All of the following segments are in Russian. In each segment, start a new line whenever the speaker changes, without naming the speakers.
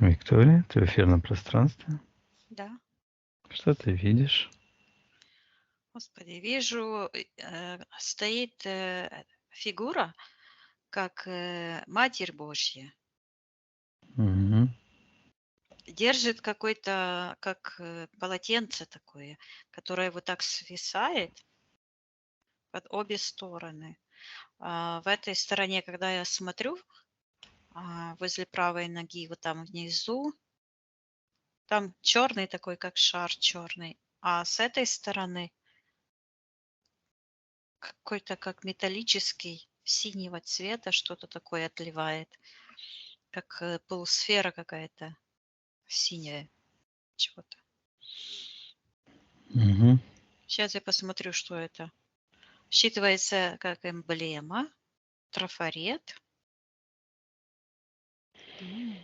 Виктория, ты в эфирном пространстве.
Да,
Что ты видишь?
Господи, вижу, стоит фигура, как Матерь Божья,
Мгм.
держит какой-то, как полотенце такое, которое вот так свисает под обе стороны. В этой стороне, когда я смотрю, возле правой ноги, вот там внизу, там черный такой, как шар черный, а с этой стороны какой-то как металлический синего цвета, что-то такое отливает. Как, полусфера какая-то синяя чего-то.
Мгм.
Сейчас я посмотрю, что это. Считывается как эмблема, трафарет. М.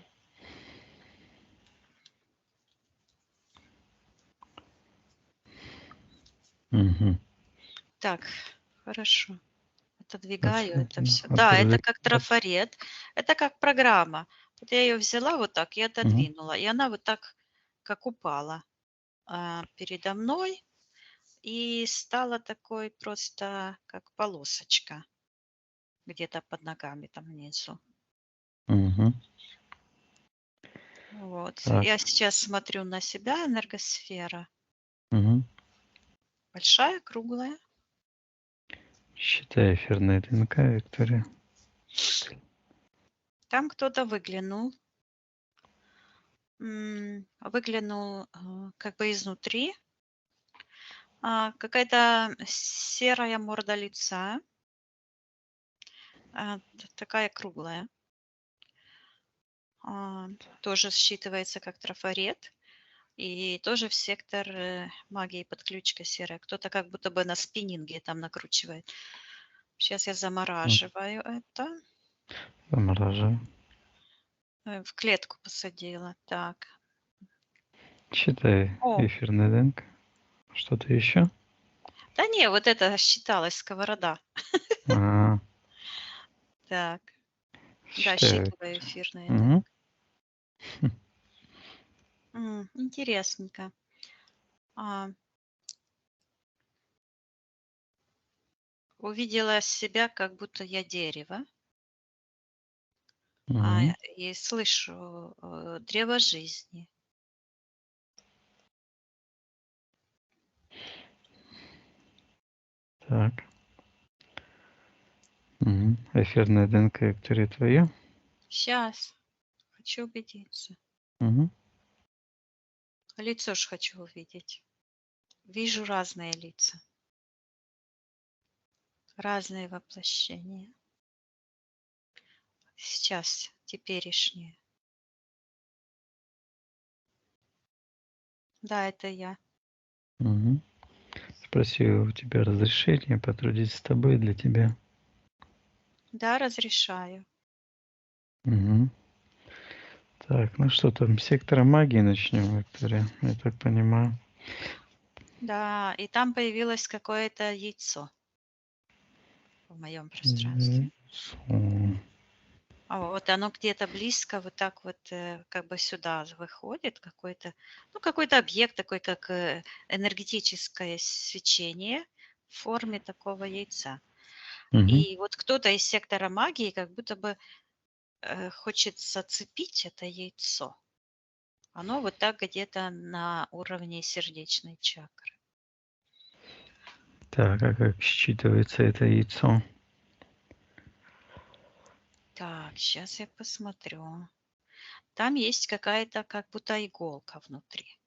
Мгм.
Так, хорошо. Отодвигаю это
Отсюда,
все. Да, это
отодвиг-
как трафарет. Это как программа. Вот я ее взяла вот так и
Мгм.
отодвинула, и она вот так как упала, передо мной и стала такой просто как полосочка где-то под ногами там внизу.
Мгм.
Вот.
Так.
Я сейчас смотрю на себя, энергосфера.
Мгм.
Большая, круглая.
Считай эфирная ДНК, Виктория.
Там кто-то выглянул. Выглянул как бы изнутри. Какая-то серая морда лица. Такая круглая. Тоже считывается как трафарет. И тоже в сектор магии подключка серая. Кто-то как будто бы на спиннинге там накручивает. Сейчас я
М.
замораживаю это.
Замораживай.
В клетку посадила. Так.
Считай
О,
эфирная ДНК. Что-то еще?
да не, вот это считалось сковорода.
А,
Так, да,
считай,
считываю
Виктория.
эфирные, да.
Мгм.
Интересненько. А, Увидела себя, как будто я дерево,
Мгм.
и слышу древо жизни.
Так. Мгм. Эфирная ДНК, Виктория, твоя?
Сейчас хочу убедиться.
Мгм.
Лицо ж хочу увидеть. Вижу разные лица, разные воплощения. Сейчас, теперешнее. Да, это я.
Мгм. Спроси у тебя разрешение потрудиться с тобой для тебя.
Да, разрешаю.
Мгм. Так, ну что там, с сектора магии начнем, Виктория, я так понимаю.
Да, и там появилось какое-то яйцо в моем пространстве.
Яйцо.
Вот оно где-то близко, вот так вот, как бы сюда выходит какой-то, ну, какой-то объект такой, как энергетическое свечение в форме такого яйца.
Мгм.
И вот кто-то из сектора магии как будто бы хочет зацепить это яйцо. Оно вот так где-то на уровне сердечной чакры.
Так, а как считывается это яйцо?
Так, сейчас я посмотрю. Там есть какая-то как будто иголка внутри.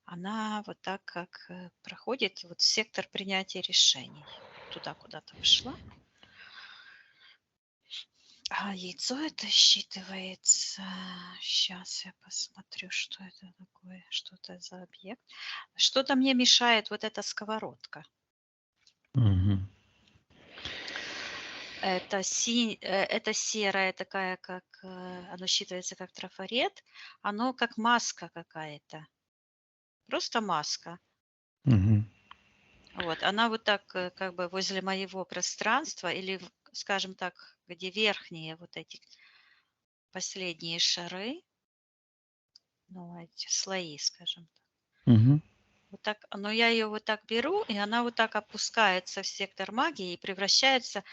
Она вот так как проходит вот сектор принятия решений. Туда куда-то пошла. А яйцо это считывается. Сейчас я посмотрю, что это такое, что это за объект. Что-то мне мешает вот эта сковородка.
Мгм.
Это серая такая, как оно считывается как трафарет. Оно как маска какая-то. Просто маска.
Мгм.
Вот, она вот так, как бы возле моего пространства или, скажем так, где верхние вот эти последние шары, ну, эти слои, скажем так.
Мгм.
Вот так, но я ее вот так беру, и она вот так опускается в сектор магии и превращается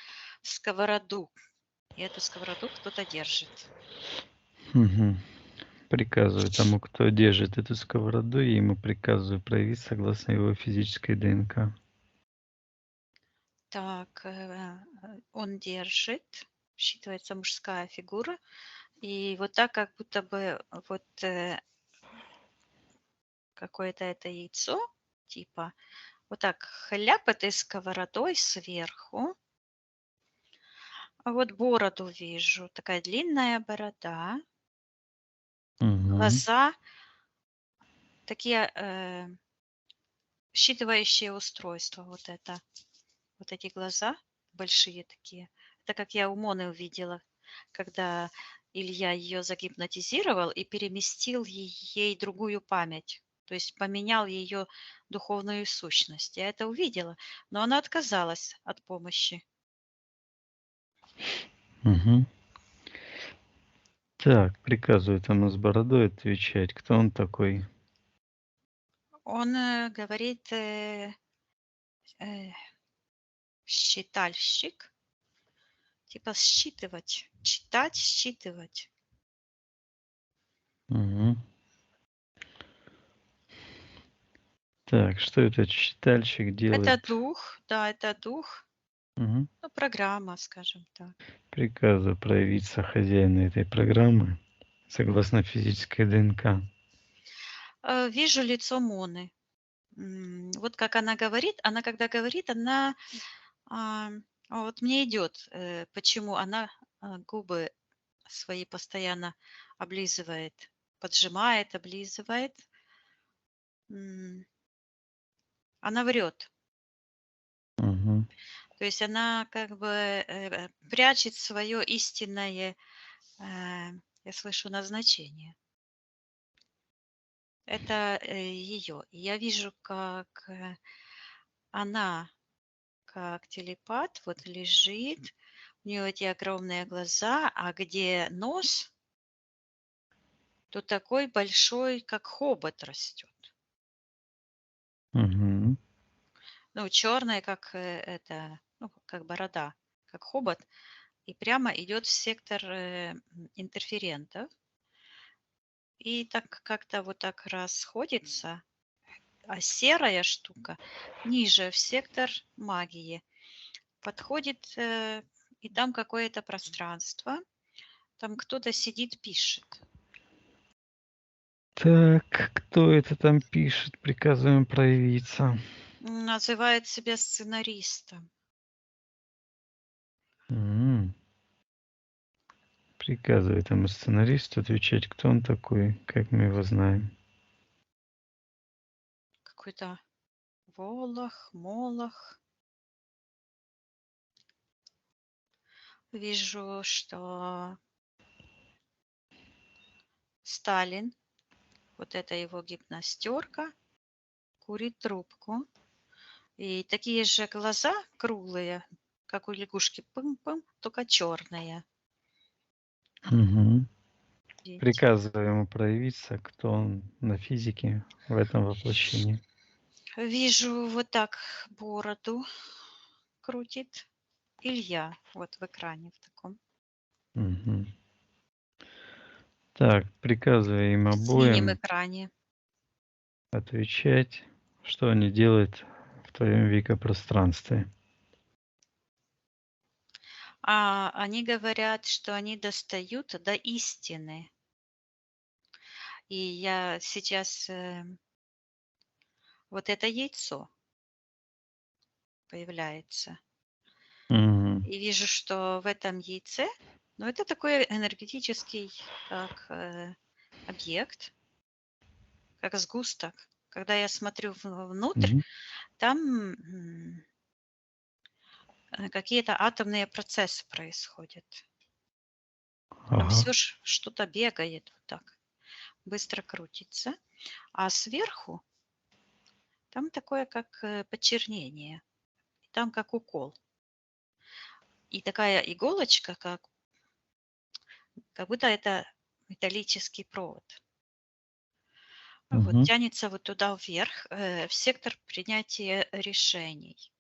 в сковороду. И эту сковороду кто-то держит.
Мгм. Приказываю тому, кто держит эту сковороду, и ему приказываю проявить согласно его физической ДНК.
Так, он держит, считывается мужская фигура, и вот так, как будто бы вот какое-то это яйцо, типа, вот так хляп этой сковородой сверху. А вот бороду вижу, такая длинная борода,
Мгм.
глаза, такие считывающие устройства, вот эти глаза большие такие. Это как я у Моны увидела, когда Илья ее загипнотизировал и переместил ей другую память. То есть поменял ее духовную сущность. Я это увидела, но она отказалась от помощи.
Мгм. Так, приказываю тому с бородой отвечать. Кто он такой?
Он говорит, э, считальщик, типа считывать, читать, считывать.
Мгм. Так, что этот считальщик
Это
делает?
дух, да, это дух,
Мгм.
ну, программа, скажем так.
Приказываю проявиться хозяину этой программы согласно физической ДНК.
Вижу лицо Моны. Вот как она говорит, она когда говорит, она а, вот мне идет, почему она губы свои постоянно облизывает, поджимает, облизывает. М, Она врет.
Мгм.
То есть она как бы прячет свое истинное, я слышу, назначение. Это ее. Я вижу, как она, как телепат, вот лежит, у нее эти огромные глаза, а где нос, то такой большой, как хобот растет.
Мгм.
Ну, черная, как это, ну, как борода, как хобот, и прямо идет в сектор интерферентов. И так как-то вот так расходится, а серая штука ниже, в сектор магии. Подходит, и там какое-то пространство, там кто-то сидит, пишет.
Так, кто это там пишет? Приказываем проявиться.
Называет себя сценаристом.
М. Приказывай этому сценаристу отвечать, кто он такой, как мы его знаем.
Какой-то Волох, Молох. Вижу, что Сталин, вот это его гипностерка, курит трубку. И такие же глаза круглые, как у лягушки, пым-пым, только черные.
Мгм.
Видите?
Приказывай ему проявиться, кто он на физике в этом воплощении.
Вижу вот так бороду крутит Илья вот в экране в таком
Мгм. Так, приказывай им
синем
обоим
экране.
отвечать, что они делают в твоем викопространстве.
А они говорят, что они достают до истины. И я сейчас вот это яйцо появляется.
Мгм.
И вижу, что в этом яйце, ну, это такой энергетический, как объект, как сгусток. Когда я смотрю внутрь,
Мгм.
там какие-то атомные процессы происходят. Там
Ага.
все что-то бегает вот так, быстро крутится. А сверху там такое, как почернение, и там как укол. И такая иголочка, как будто это металлический провод. Вот
Мгм.
тянется вот туда вверх, в сектор принятия решений.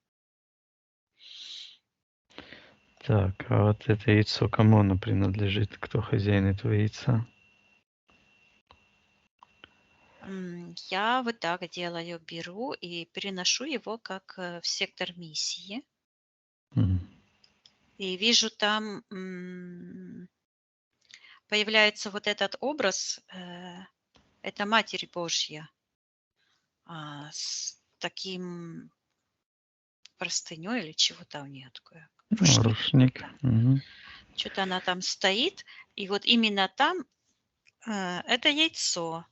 Так, а вот это яйцо, кому оно принадлежит? Кто хозяин этого яйца?
Я вот так делаю, беру и переношу его как в сектор миссии.
Мгм.
И вижу там появляется вот этот образ, это Матерь Божья с таким простыней или чего-то у нее такое,
Ну,
рушник
рушник.
какой-то.
Мгм.
Что-то она там стоит, и вот именно там это яйцо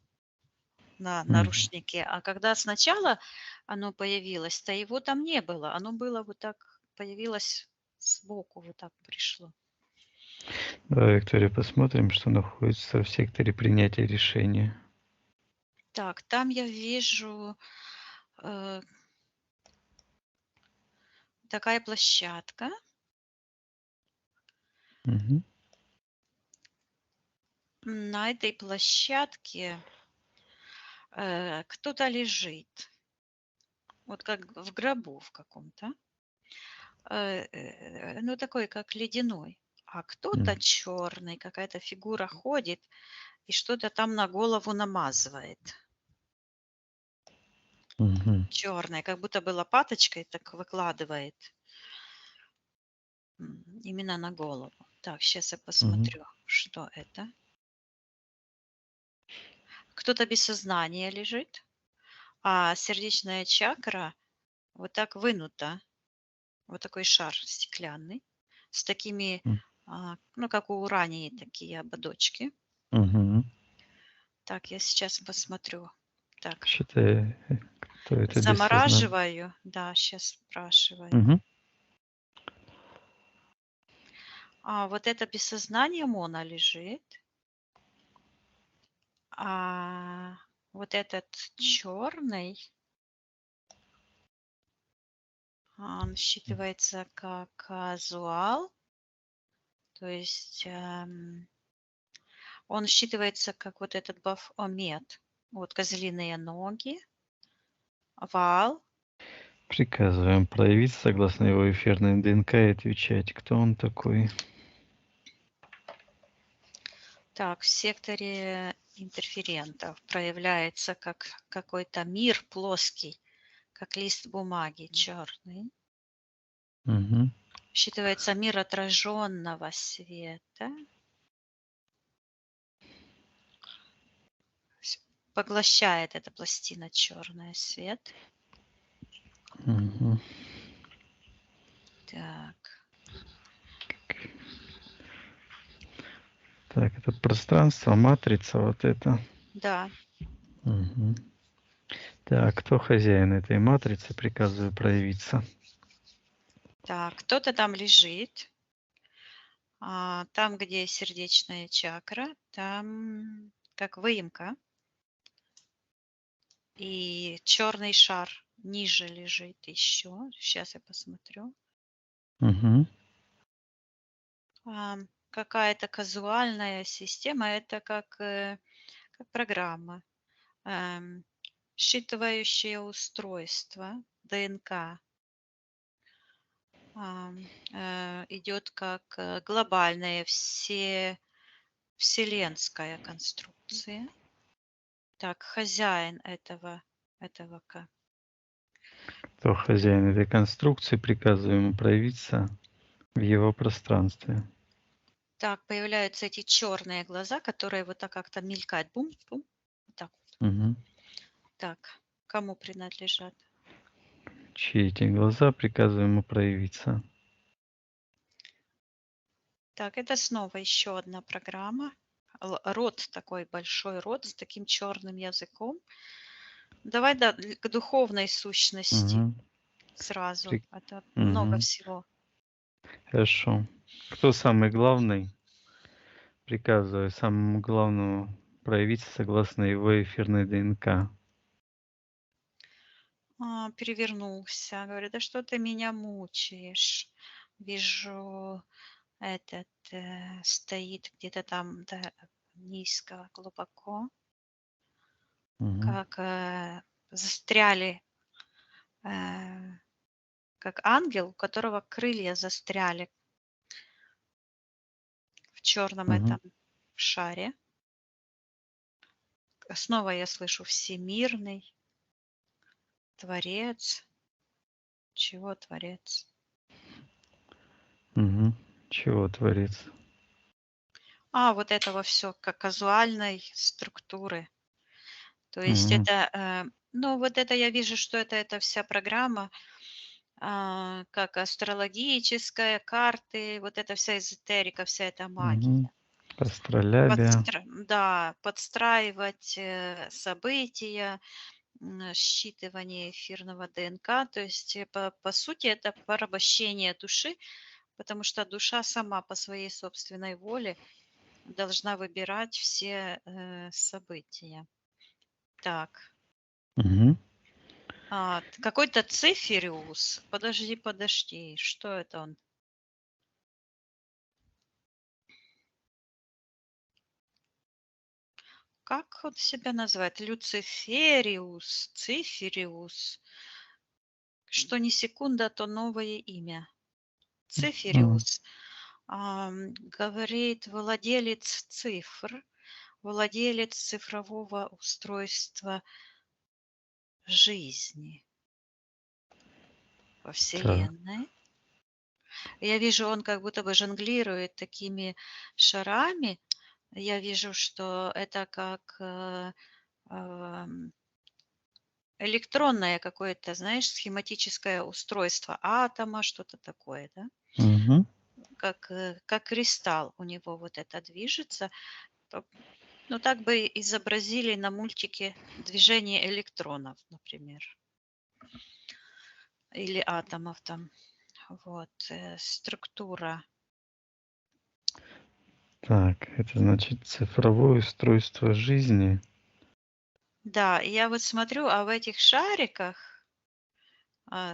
на
Мгм.
рушнике. А когда сначала оно появилось, то его там не было. Оно было вот так, появилось сбоку, вот так пришло.
Давай, Виктория, посмотрим, что находится в секторе принятия решения.
Так, там я вижу э, такая площадка.
Мгм.
На этой площадке кто-то лежит, вот как в гробу в каком-то, ну такой, как ледяной. А кто-то
М.
черный, какая-то фигура ходит и что-то там на голову намазывает.
Мгм.
Черной, как будто бы лопаточкой так выкладывает именно на голову. Так, сейчас я
Мгм.
посмотрю, что это. Кто-то без сознания лежит, а сердечная чакра вот так вынута. Вот такой шар стеклянный с такими,
М.
ну, как у урании такие ободочки.
Мгм.
Так, я сейчас посмотрю. Так,
Считай, кто это без сознания.
замораживаю. Да, сейчас спрашиваю.
Мгм.
А вот это без сознания Мона лежит. А вот этот черный, он считывается как казуал, то есть он считывается как вот этот бафомет. Вот козлиные ноги, вал.
Приказываем проявиться согласно его эфирной ДНК и отвечать, кто он такой.
Так, в секторе интерферентов проявляется как какой-то мир плоский, как лист бумаги черный.
Мгм.
Считывается мир отраженного света. Поглощает эта пластина черная свет.
Мгм.
Так,
Так, это пространство, матрица вот это.
да.
Мгм. Так, кто хозяин этой матрицы? Приказываю проявиться.
Так, кто-то там лежит. Там, где сердечная чакра, там как выемка. И черный шар ниже лежит еще. Сейчас я посмотрю.
Мгм.
Какая-то казуальная система, это как программа, считывающее устройство ДНК. Идет как глобальная вселенская конструкция. Так, хозяин этого
Кто хозяин этой конструкции? Приказываю ему проявиться в его пространстве.
Так, появляются эти черные глаза, которые вот так как-то мелькают. Бум-бум. Вот так вот.
Мгм.
Так, кому принадлежат?
Чьи эти глаза? Приказываю ему проявиться.
Так, это снова еще одна программа. Рот такой, большой рот с таким черным языком. Давай к духовной сущности
Мгм.
сразу.
При-
Это много
Мгм.
всего.
Хорошо. Кто самый главный? Приказываю самому главному проявиться согласно его эфирной ДНК.
Перевернулся. Говорит, да что ты меня мучаешь? Вижу, этот стоит где-то там да, низко, глубоко.
Мгм.
как застряли, э, как ангел, у которого крылья застряли в черном
Мгм.
этом шаре. Снова я слышу всемирный творец. Чего творец?
Мгм. Чего творится?
Вот этого все как казуальной структуры. То есть
Мгм.
это, ну, вот это я вижу, что это вся программа, как астрологическая, карты, вот эта вся эзотерика, вся эта
Мгм.
магия.
Астролябия.
Да, подстраивать, события, считывание эфирного ДНК. То есть, по сути, это порабощение души, потому что душа сама по своей собственной воле должна выбирать все, события. Так,
Мгм.
какой-то Цефириус. Подожди, что это он? Как он себя называет? Люцифериус, Цифериус. Что ни секунда, то новое имя.
М.
Цифериус. Говорит владелец цифр, владелец цифрового устройства жизни во
Так.
Вселенной. Я вижу, он как будто бы жонглирует такими шарами. Я вижу, что это как электронное какое-то, знаешь, схематическое устройство атома, что-то такое, да?
Мгм.
Как кристалл у него вот это движется. То- Ну, так бы изобразили на мультике движение электронов, например, или атомов там. Вот, структура.
Так, это значит цифровое устройство жизни.
Да, и я вот смотрю, а в этих шариках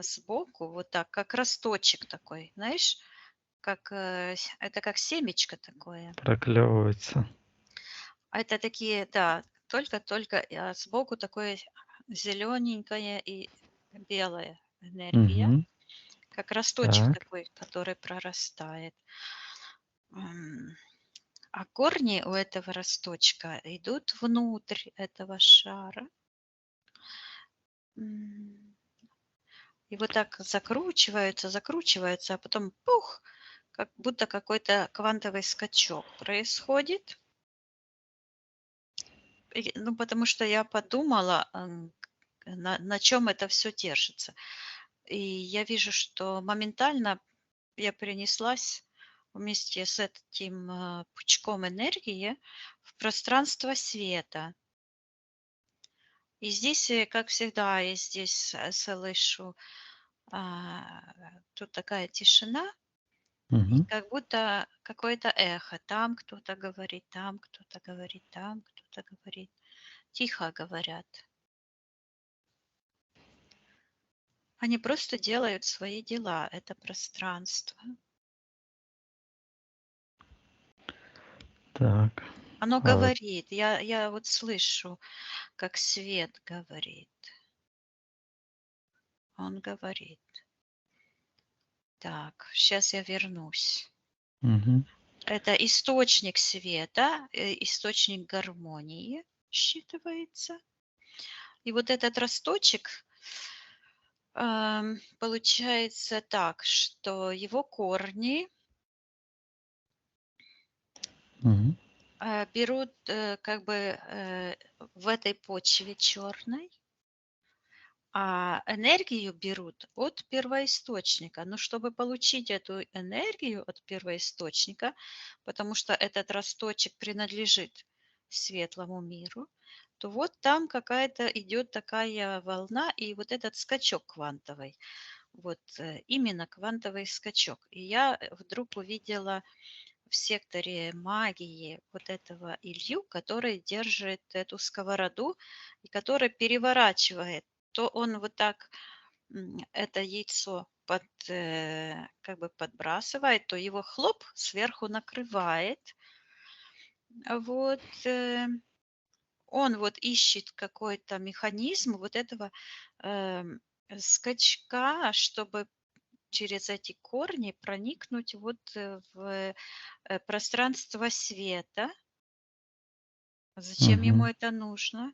сбоку вот так, как росточек такой, знаешь, как это как семечко такое.
Проклевывается.
А это такие, да, только-только, сбоку такое зелененькое и белая энергия,
Мгм.
как росточек
Так.
такой, который прорастает. М, А корни у этого росточка идут внутрь этого шара. М, И вот так закручиваются, а потом пух, как будто какой-то квантовый скачок происходит. Ну, потому что я подумала, на чем это все держится. И я вижу, что моментально я перенеслась вместе с этим пучком энергии в пространство света. И здесь, как всегда, я здесь слышу, а, тут такая тишина, и
Мгм.
как будто какое-то эхо. Там кто-то говорит, там кто-то говорит, там кто-то говорит. Тихо говорят. Они просто делают свои дела. Это пространство.
Так.
Оно
А вот.
говорит. Я вот слышу, как свет говорит. Он говорит. Так, сейчас я вернусь.
Мгм.
Это источник света, источник гармонии считывается. И вот этот росточек, получается так, что его корни
Мгм.
берут как бы в этой почве черной, а энергию берут от первоисточника. Но чтобы получить эту энергию от первоисточника, потому что этот росточек принадлежит светлому миру, то вот там какая-то идет такая волна и вот этот скачок квантовый. Вот именно квантовый скачок. И я вдруг увидела в секторе магии вот этого Илью, который держит эту сковороду и который переворачивает. То он вот так это яйцо как бы подбрасывает, то его хлоп сверху накрывает. Вот. он вот ищет какой-то механизм вот этого скачка, чтобы через эти корни проникнуть вот в пространство света. Зачем ему
Мгм.
это нужно?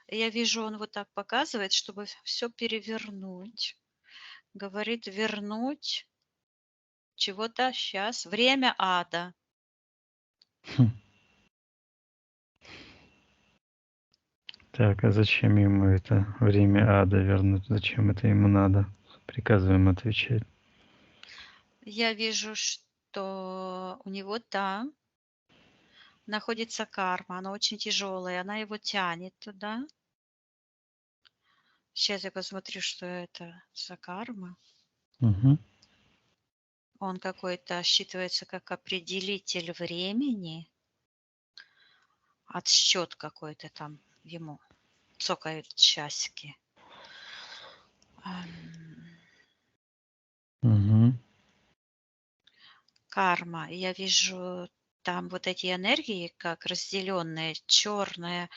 Я вижу, он вот так показывает, чтобы все перевернуть. Говорит, вернуть чего-то сейчас. Время ада.
Хм. Так, а зачем ему это время ада вернуть? Зачем это ему надо? Приказываем отвечать.
Я вижу, что у него там находится карма. Она очень тяжелая. Она его тянет туда. Сейчас я посмотрю, что это за карма.
Мгм.
Он какой-то считывается как определитель времени. Отсчет какой-то там ему. Цокают часики.
Мгм.
Карма. И я вижу там вот эти энергии, как разделенные, черная,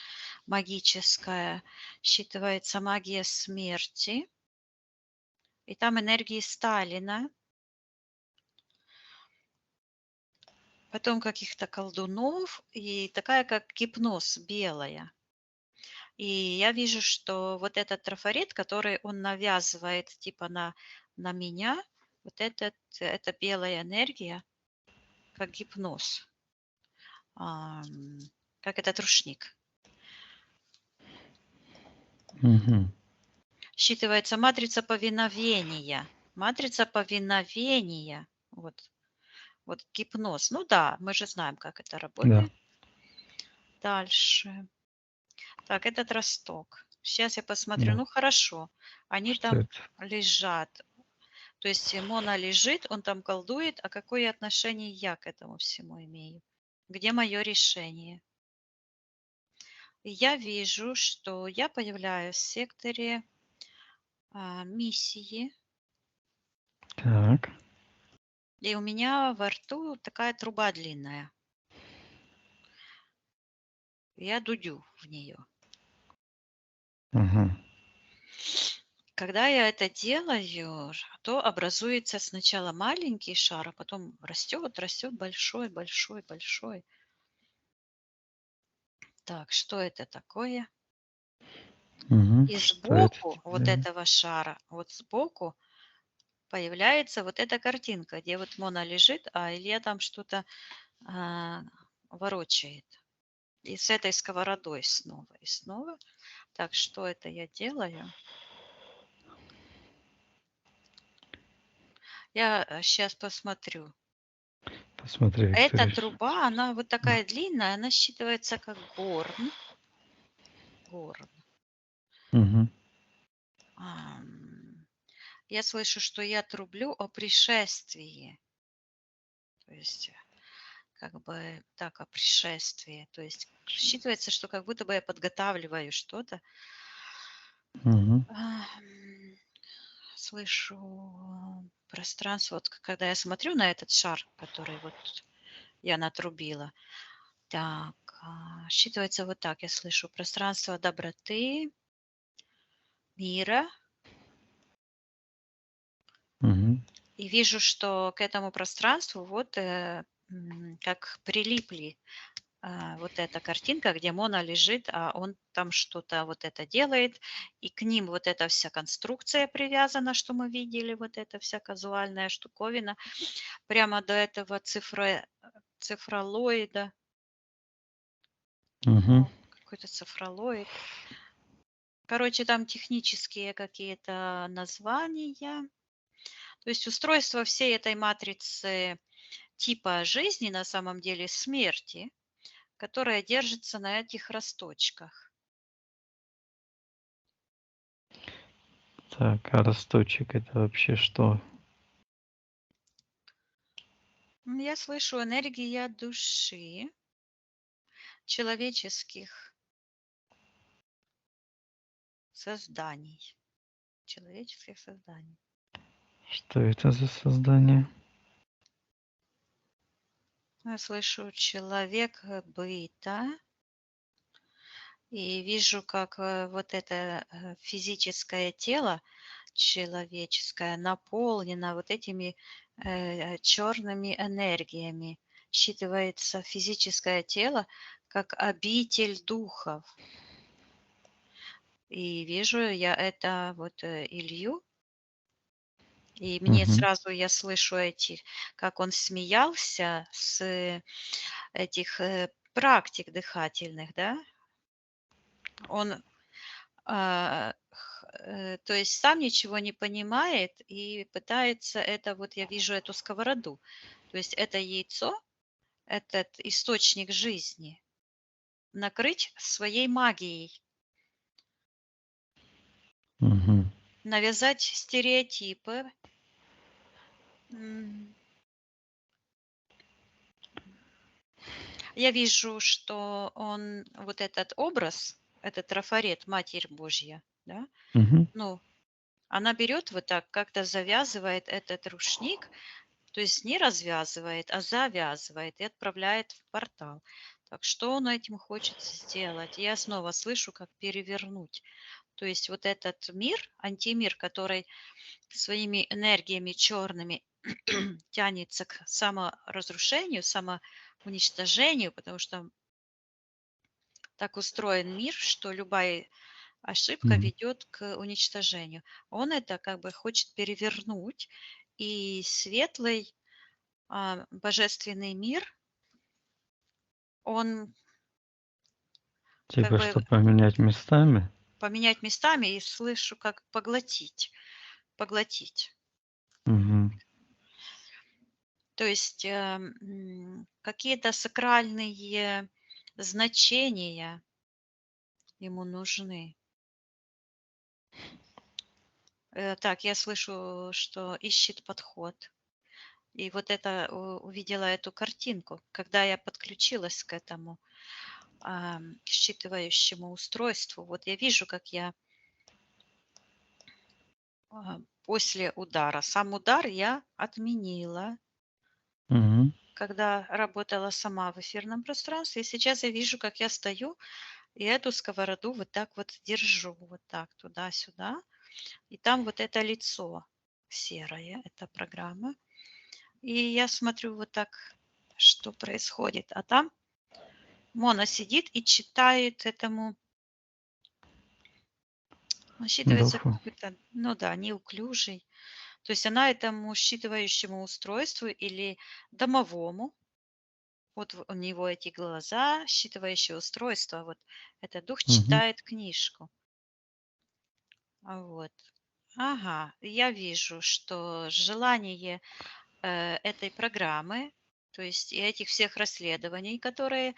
магическая, считывается магия смерти, и там энергии Сталина, потом каких-то колдунов, и такая, как гипноз, белая. И я вижу, что вот этот трафарет, который он навязывает типа на меня, вот это белая энергия, как гипноз, ам, как этот рушник.
Мгм.
Считывается матрица повиновения. Матрица повиновения. Вот гипноз. Ну да, мы же знаем, как это
Да.
работает. Дальше. Так, этот росток. Сейчас я посмотрю.
Да.
Ну хорошо. Они
Что
там
это?
лежат. То есть Мона лежит, он там колдует. А какое отношение я к этому всему имею? Где мое решение? И я вижу, что я появляюсь в секторе миссии.
Так.
И у меня во рту такая труба длинная. Я дудю в нее.
Ага.
Когда я это делаю, то образуется сначала маленький шар, а потом растет, растет большой, большой, большой. Так, что это такое?
Мгм.
И
Что это
сбоку вот
тебе?
этого шара, вот сбоку появляется вот эта картинка, где вот Мона лежит, а Илья там что-то а, ворочает. И с этой сковородой снова и снова. Так, что это я делаю? Я сейчас посмотрю.
Посмотри,
Эта
Виктория.
труба, она вот
Да.
такая длинная, она считывается как горн. Горн.
Мгм.
Ам, Я слышу, что я трублю о пришествии. То есть, как бы так, о пришествии. То есть считывается, что как будто бы я подготавливаю что-то.
Мгм.
Слышу пространство. Вот когда я смотрю на этот шар, который вот я натрубила, так, считывается вот так. Я слышу пространство доброты, мира.
Мгм.
И вижу, что к этому пространству вот как прилипли вот эта картинка, где Мона лежит, а он там что-то вот это делает, и к ним вот эта вся конструкция привязана, что мы видели, вот эта вся казуальная штуковина, прямо до этого цифролоида,
Мгм.
какой-то цифролоид. Короче, там технические какие-то названия. То есть устройство всей этой матрицы типа жизни, на самом деле смерти, которая держится на этих росточках.
Так, а росточек это вообще что?
Я слышу энергия души человеческих созданий. Человеческих созданий.
Что это за создание?
Я слышу человек быта, И вижу, как вот это физическое тело человеческое наполнено вот этими черными энергиями. Считывается физическое тело как обитель духов. И вижу я это вот Илью, и мне
Мгм.
сразу я слышу эти, как он смеялся с этих практик дыхательных, да? Он, то есть сам ничего не понимает и пытается это, вот я вижу эту сковороду, то есть это яйцо, этот источник жизни, накрыть своей магией,
Мгм.
навязать стереотипы. М, Я вижу, что он, вот этот образ, этот трафарет, Матерь Божья, да,
Мгм.
ну, она берет вот так, как-то завязывает этот рушник, то есть не развязывает, а завязывает и отправляет в портал. Так что он этим хочет сделать? Я снова слышу, как перевернуть. То есть вот этот мир, антимир, который своими энергиями черными тянется к саморазрушению, самоуничтожению, потому что так устроен мир, что любая ошибка
М.
ведет к уничтожению. Он это как бы хочет перевернуть, и светлый божественный мир, он как
Типа,
бы
что поменять местами?
поменять местами, и слышу, как поглотить, поглотить.
Мгм.
То есть какие-то сакральные значения ему нужны. Так, я слышу, что ищет подход. И вот это увидела эту картинку, когда я подключилась к этому считывающему устройству. Вот я вижу, как я после удара, сам удар я отменила,
Мгм.
когда работала сама в эфирном пространстве. И сейчас я вижу, как я стою и эту сковороду вот так вот держу, вот так туда-сюда. И там вот это лицо серое, это программа. И я смотрю вот так, что происходит. А там Мона сидит и читает этому, он считывается
Духу.
какой-то, ну да, неуклюжий. То есть она этому считывающему устройству или домовому, вот у него эти глаза, считывающее устройство, вот этот дух
Мгм.
читает книжку. Вот. Ага, я вижу, что желание этой программы, то есть и этих всех расследований, которые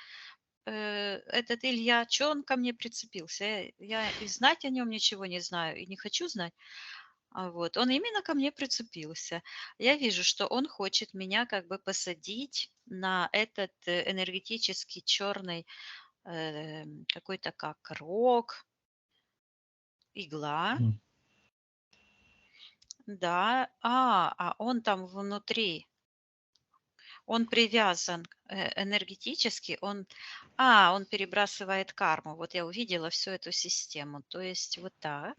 этот Илья, что он ко мне прицепился? Я и знать о нем ничего не знаю, и не хочу знать. Вот. Он именно ко мне прицепился. Я вижу, что он хочет меня как бы посадить на этот энергетический черный какой-то как рог, игла.
М.
Да, он там внутри, он привязан энергетически, он перебрасывает карму. Вот я увидела всю эту систему. То есть вот так.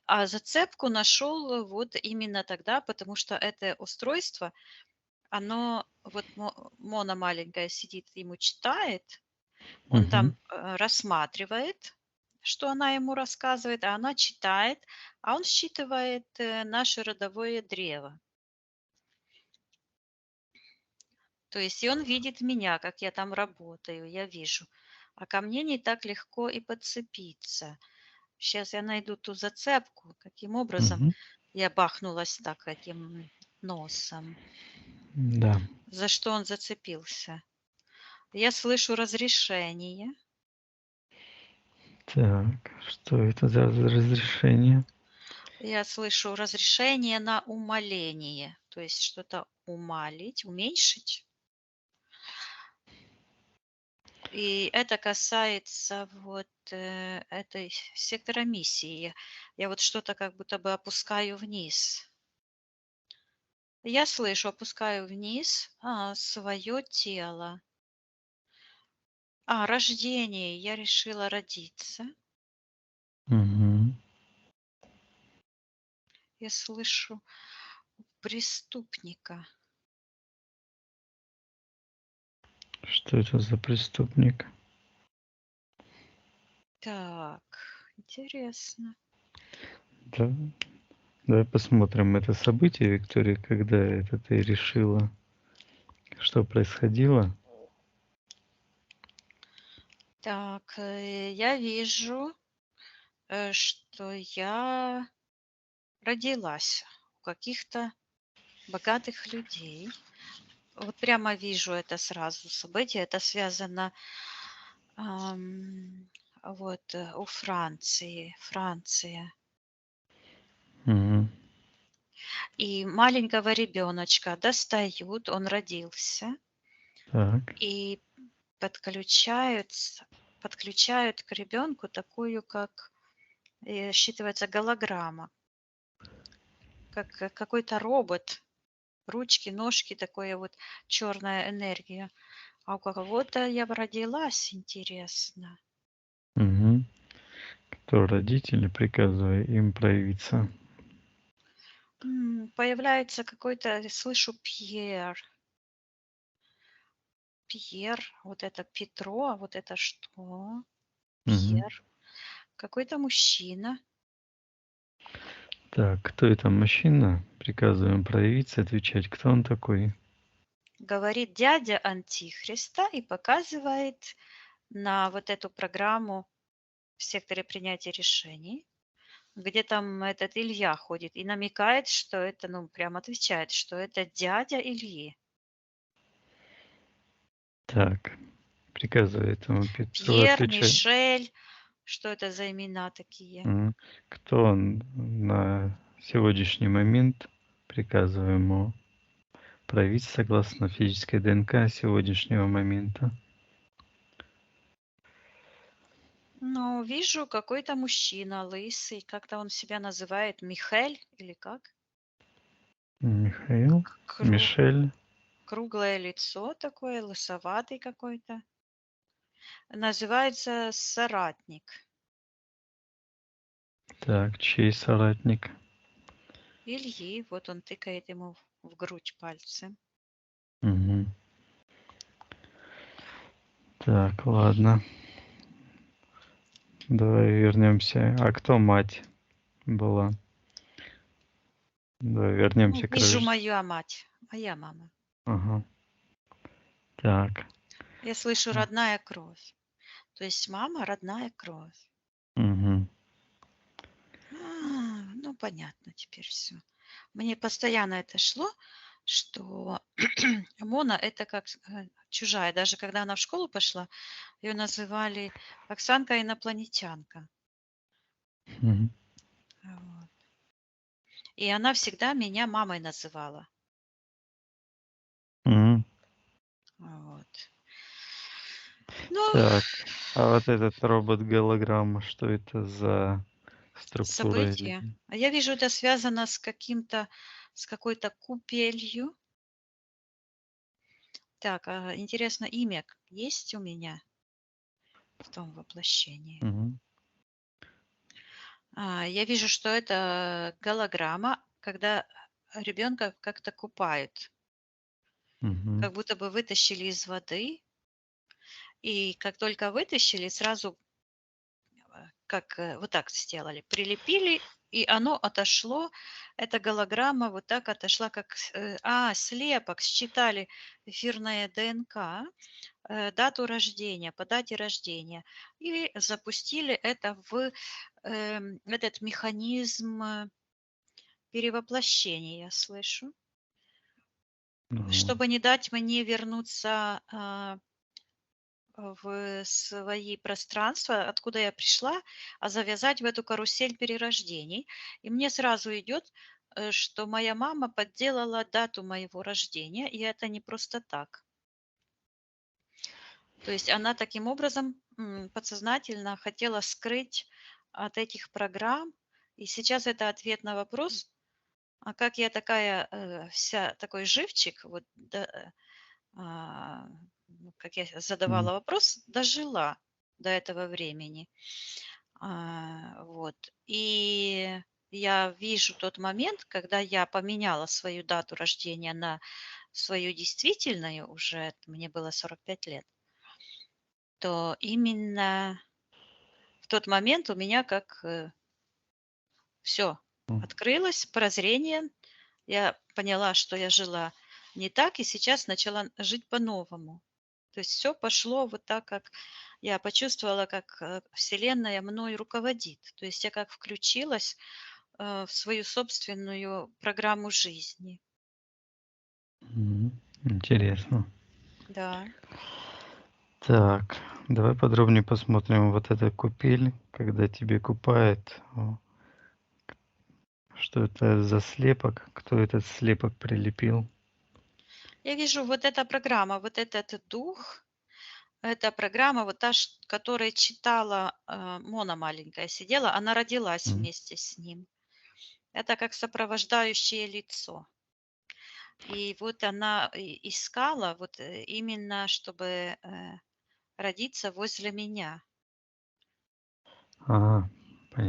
А зацепку нашел вот именно тогда, потому что это устройство, оно, вот Мона маленькая сидит, ему читает, он
Мгм.
там рассматривает, что она ему рассказывает, а она читает, а он считывает наше родовое древо. То есть и он видит меня, как я там работаю, я вижу. А ко мне не так легко и подцепиться. Сейчас я найду ту зацепку, каким образом
Мгм.
я бахнулась так этим носом.
Да.
За что он зацепился? Я слышу разрешение.
Так, что это за разрешение?
Я слышу разрешение на умаление. То есть что-то умалить, уменьшить. И это касается вот этой сектора миссии. Я вот что-то как будто бы опускаю вниз. Я слышу, опускаю вниз свое тело. Рождение. Я решила родиться.
Мгм.
Я слышу преступника.
Что это за преступник?
Так, интересно.
Да, давай посмотрим это событие, Виктория, когда это ты решила, что происходило.
Так, я вижу, что я родилась у каких-то богатых людей. Вот прямо вижу это сразу событие. Это связано вот у Франции. Франция.
Мгм.
И маленького ребеночка достают, он родился,
Так.
и подключают к ребенку такую, как считывается голограмма, как какой-то робот, ручки, ножки, такое вот черная энергия. А у кого-то я родилась, интересно.
Мгм. Кто родители, приказывая им проявиться.
Появляется какой-то, слышу Пьер. Пьер, вот это Петро, а вот это что?
Мгм.
Пьер. Какой-то мужчина.
Так, кто это мужчина? Приказываем проявиться, отвечать, кто он такой.
Говорит дядя Антихриста и показывает на вот эту программу в секторе принятия решений, где там этот Илья ходит и намекает, что это, ну, прям отвечает, что это дядя Ильи.
Так, приказывает ему Петру
Пьер,
отвечать.
Мишель, что это за имена такие?
Кто он на сегодняшний момент, приказываем ему проявить согласно физической ДНК сегодняшнего момента.
Ну, вижу, какой-то мужчина лысый, как-то он себя называет Михель или как?
Михаил,
Кру-
Мишель.
Круглое лицо такое, лысоватый какой-то. Называется соратник.
Так, чей соратник?
Ильи, вот он тыкает ему в грудь пальцем.
Мгм. Так, ладно. Давай вернемся. А кто мать была? Давай
Ну,
вернемся к
вижу
рождению.
моя мать, моя мама.
Ага. Так.
Я слышу родная кровь. То есть мама родная кровь.
Мгм.
Ну, понятно теперь все. Мне постоянно это шло, что Мона это как чужая. Даже когда она в школу пошла, ее называли Оксанка инопланетянка.
Мгм.
Вот. И она всегда меня мамой называла.
Мгм.
Вот. Ну,
Так. А вот этот робот-голограмма, что это за структура?
событие. А я вижу, это связано с каким-то, с какой-то купелью. Так, интересно, имя есть у меня в том воплощении?
Мгм.
Я вижу, что это голограмма, когда ребенка как-то купают,
Мгм.
как будто бы вытащили из воды, и как только вытащили, сразу как вот так сделали, прилепили, и оно отошло, эта голограмма вот так отошла, как слепок, считали эфирное ДНК, дату рождения, по дате рождения, и запустили это в этот механизм перевоплощения, я слышу,
Ага.
чтобы не дать мне вернуться в свои пространства, откуда я пришла, а завязать в эту карусель перерождений. И мне сразу идет, что моя мама подделала дату моего рождения, и это не просто так. То есть она таким образом подсознательно хотела скрыть от этих программ. И сейчас это ответ на вопрос, а как я такая вся такой живчик, вот, да, а, как я задавала вопрос, дожила до этого времени. Вот. И я вижу тот момент, когда я поменяла свою дату рождения на свою действительную, уже мне было 45 лет, то именно в тот момент у меня как все
М.
открылось, прозрение. Я поняла, что я жила не так, и сейчас начала жить по-новому. То есть все пошло вот так, как я почувствовала, как Вселенная мной руководит. То есть я как включилась в свою собственную программу жизни.
Интересно.
Да.
Так, давай подробнее посмотрим вот эта купель, когда тебе купает. Что это за слепок? Кто этот слепок прилепил?
Я вижу вот эта программа, вот этот дух, эта программа, вот та, которая читала Мона маленькая сидела, она родилась
М.
вместе с ним. Это как сопровождающее лицо. И вот она искала вот именно, чтобы родиться возле меня.
Ага,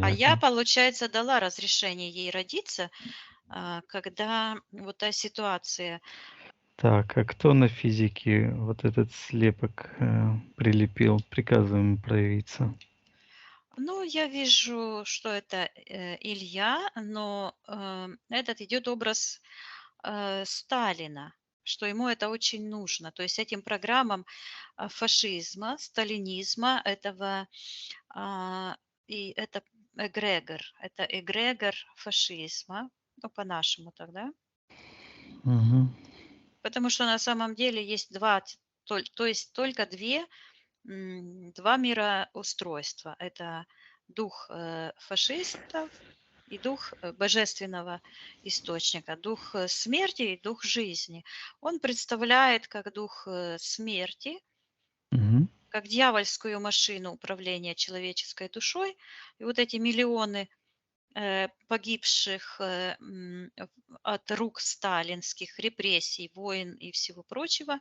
А я,
понятно.
получается, дала разрешение ей родиться, когда вот та ситуация.
Так, а кто на физике вот этот слепок прилепил? Приказываем проявиться.
Ну, я вижу, что это Илья, но этот идет образ Сталина, что ему это очень нужно. То есть этим программам фашизма, сталинизма, этого и это это эгрегор фашизма, ну, по-нашему тогда.
Мгм.
Потому что на самом деле есть два, то есть только два мироустройства. Это дух фашистов и дух божественного источника, дух смерти и дух жизни. Он представляет как дух смерти,
Мгм.
как дьявольскую машину управления человеческой душой. И вот эти миллионы погибших от рук сталинских репрессий, войн и всего прочего,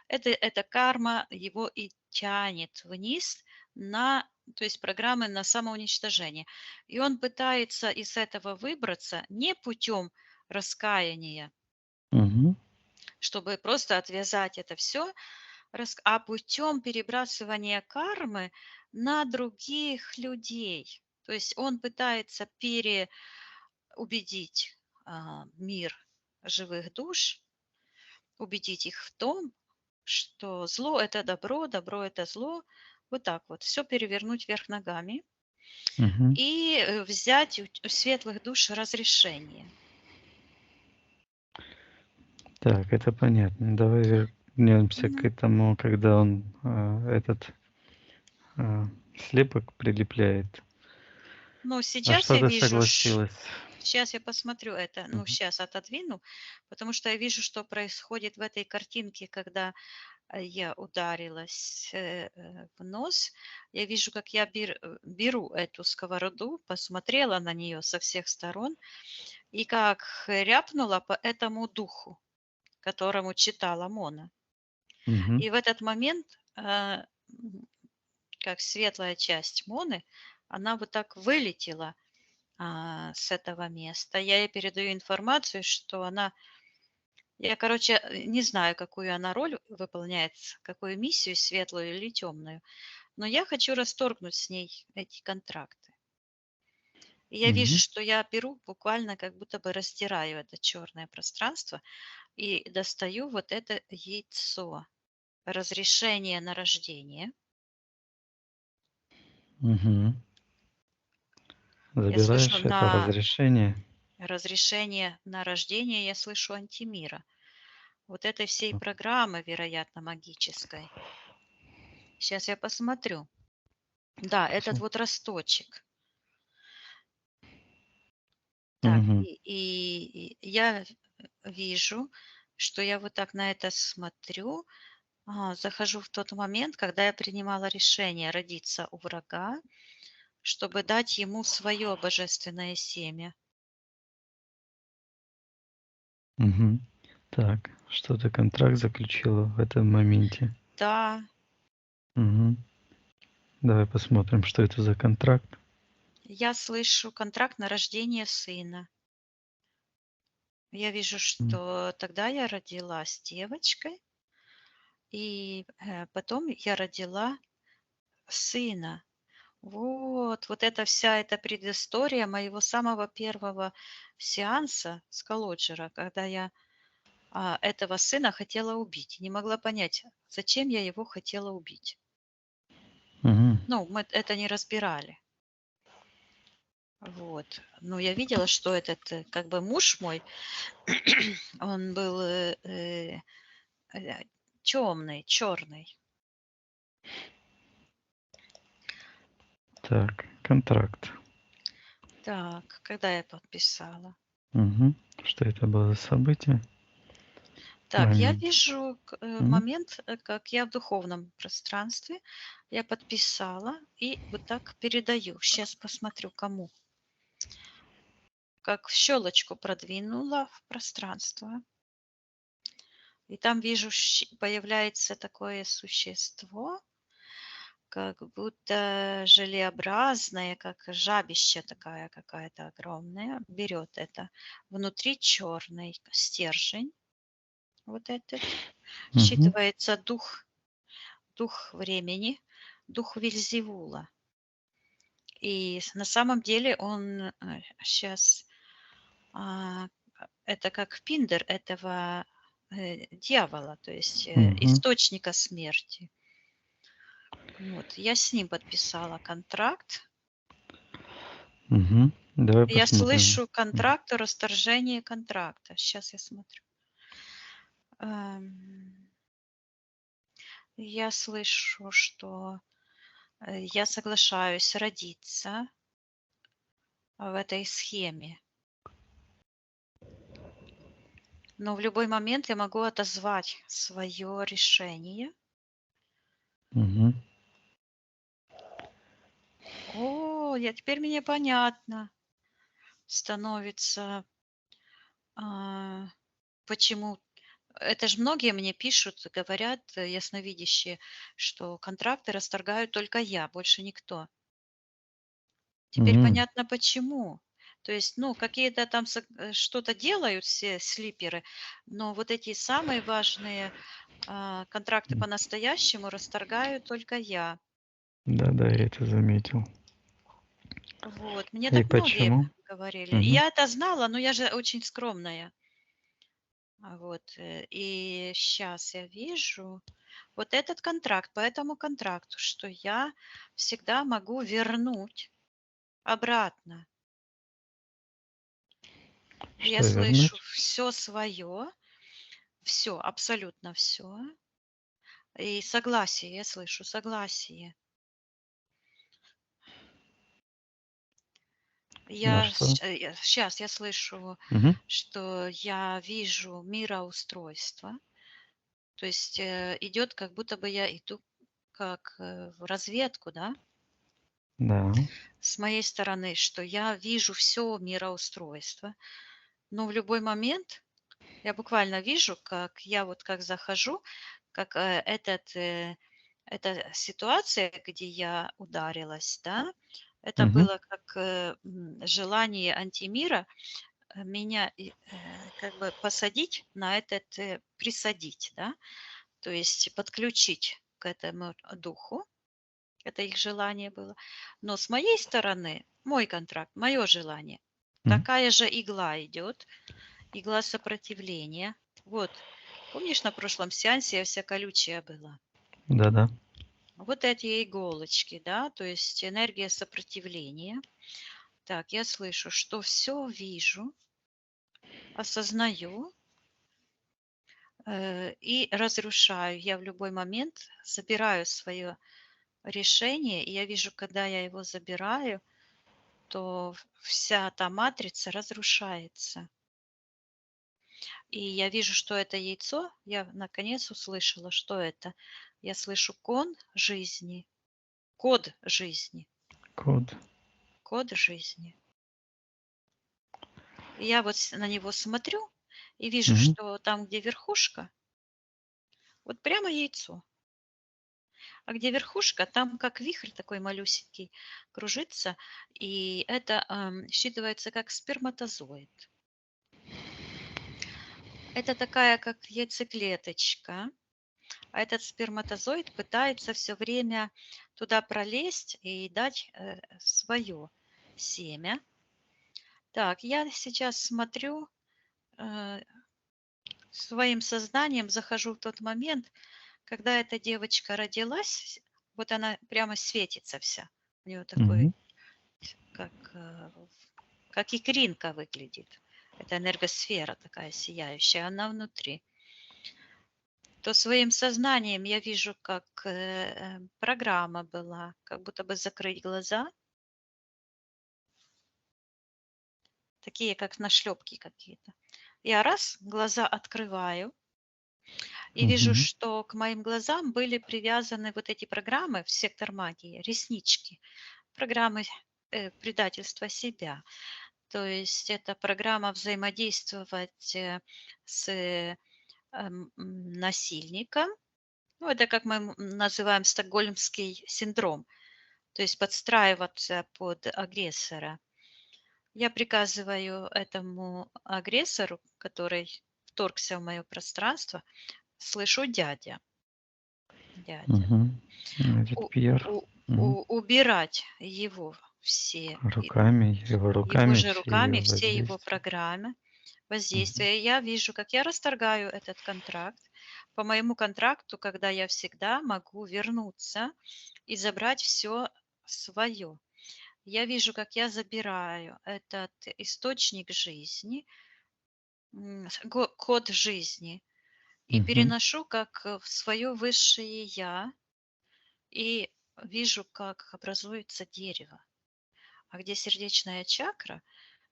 эта карма его и тянет вниз на, то есть программы на самоуничтожение. И он пытается из этого выбраться не путем раскаяния,
Мгм.
чтобы просто отвязать это все, а путем перебрасывания кармы на других людей. То есть он пытается переубедить мир живых душ, убедить их в том, что зло – это добро, добро – это зло. Вот так вот. Все перевернуть вверх ногами
Мгм.
и взять у светлых душ разрешение.
Так, это понятно. Давай вернемся к
Мгм.
этому, когда он этот слепок прилепляет.
Но
А
сейчас
что
я
ты
вижу,
согласилась?
сейчас я посмотрю это, ну,
Мгм.
сейчас отодвину, потому что я вижу, что происходит в этой картинке, когда я ударилась в нос. Я вижу, как я беру эту сковороду, посмотрела на нее со всех сторон и как ряпнула по этому духу, которому читала Мона.
Мгм.
И в этот момент, как светлая часть Моны, она вот так вылетела с этого места. Я ей передаю информацию, что она, я, короче, не знаю, какую она роль выполняет, какую миссию, светлую или темную, но я хочу расторгнуть с ней эти контракты. И я вижу,
Мгм.
что я беру, буквально как будто бы растираю это черное пространство и достаю вот это яйцо, разрешение на рождение.
Мгм.
Я слышу
Забираешь это
на
разрешение.
разрешение на рождение, я слышу антимира. Вот этой всей программы, вероятно, магической. Сейчас я посмотрю. Да, этот
Посмо-
вот росточек. Так,
Мгм.
и я вижу, что я вот так на это смотрю, захожу в тот момент, когда я принимала решение родиться у врага, чтобы дать ему свое божественное семя.
Мгм. Так, что ты контракт заключила в этом моменте?
Да,
Мгм. Давай посмотрим, что это за контракт.
я слышу контракт на рождение сына. Я вижу,
М.
что тогда я родилась девочкой, и потом я родила сына. Вот эта вся эта предыстория моего самого первого сеанса с Калоджера, когда я этого сына хотела убить. Не могла понять, зачем я его хотела убить.
Мгм.
Ну, мы это не разбирали. Вот. Но я видела, что этот как бы муж мой, он был темный, черный.
Так, контракт.
Так, когда я подписала?
Мгм. Что это было за событие?
Так, я
Момент.
вижу
Мгм.
момент, как я в духовном пространстве. Я подписала и вот так передаю. Сейчас посмотрю, кому. Как в щелочку продвинула в пространство. И там вижу, появляется такое существо, как будто желеобразное, как жабище такая какая-то огромная. Берет это. Внутри черный стержень. Вот этот.
Мгм.
Считывается дух времени, дух Вельзевула. И на самом деле он сейчас, это как пиндер этого дьявола, то есть
Мгм.
источника смерти. Вот, я с ним подписала контракт.
Мгм. Давай
Я
посмотрим.
слышу
Мгм.
контракт о расторжении контракта. Сейчас я смотрю. Эм, Я слышу, что я соглашаюсь родиться в этой схеме. Но в любой момент я могу отозвать свое решение.
Мгм.
Я теперь мне понятно становится, а, почему. Это ж многие мне пишут, говорят, ясновидящие, что контракты расторгаю только я, больше никто. Теперь
Мгм.
понятно почему. То есть, ну, какие-то там что-то делают все слиперы, но вот эти самые важные контракты
М.
по-настоящему расторгаю только я.
Да-да, я это заметил.
Вот, мне
И
так многие
почему?
говорили. И
Мгм.
я это знала, но я же очень скромная. И сейчас я вижу вот этот контракт, по этому контракту, что я всегда могу вернуть обратно. Я
Что
слышу
вернуть?
все свое, все, абсолютно все. И согласие, я слышу согласие.
На что?
Сейчас я слышу,
Мгм.
что я вижу мироустройство. То есть, идет, как будто бы я иду как, в разведку, да,
Да.
с моей стороны, что я вижу все мироустройство, но в любой момент я буквально вижу, как я вот как захожу, как, эта ситуация, где я ударилась, да, это
Мгм.
было как, желание антимира, меня как бы посадить на этот, присадить, да. То есть подключить к этому духу. Это их желание было. Но с моей стороны, мой контракт, мое желание,
М.
такая же игла идет, игла сопротивления. Вот, помнишь, на прошлом сеансе я вся колючая была?
Да-да.
Вот эти иголочки, да, то есть энергия сопротивления. Так, я слышу, что все вижу, осознаю и разрушаю. Я в любой момент забираю свое решение, и я вижу, когда я его забираю, то вся та матрица разрушается. И я вижу, что это яйцо, я наконец услышала, что это. Я слышу код жизни,
Код.
код жизни. И я вот на него смотрю и вижу,
Мгм.
что там, где верхушка, вот прямо яйцо. А где верхушка, там как вихрь такой малюсенький кружится, и это считывается как сперматозоид. Это такая, как яйцеклеточка, а этот сперматозоид пытается все время туда пролезть и дать свое семя. Так, я сейчас смотрю, э, своим сознанием захожу в тот момент, когда эта девочка родилась, вот она прямо светится вся. У нее такой,
Мгм.
как, как икринка выглядит. Это энергосфера такая сияющая, она внутри. То своим сознанием я вижу, как программа была, как будто бы закрыть глаза, такие как нашлепки какие-то. Я раз глаза открываю и вижу,
Мгм.
что к моим глазам были привязаны вот эти программы в сектор магии, реснички, программы предательства себя. То есть это программа взаимодействовать с насильником. Ну, это как мы называем стокгольмский синдром, то есть подстраиваться под агрессора. Я приказываю этому агрессору, который вторгся в мое пространство, слышу дядя, дядя,
Мгм. Этот
у-
Пьер. Мгм.
убирать его все,
Его
его
руками
же
все
руками,
ее
все его
воздействия.
программы,
Мгм.
воздействия. Я вижу, как я расторгаю этот контракт. По моему контракту, когда я всегда могу вернуться и забрать все свое. Я вижу, как я забираю этот источник жизни, код жизни, и
Мгм.
переношу как в свое высшее я, и вижу, как образуется дерево. А где сердечная чакра,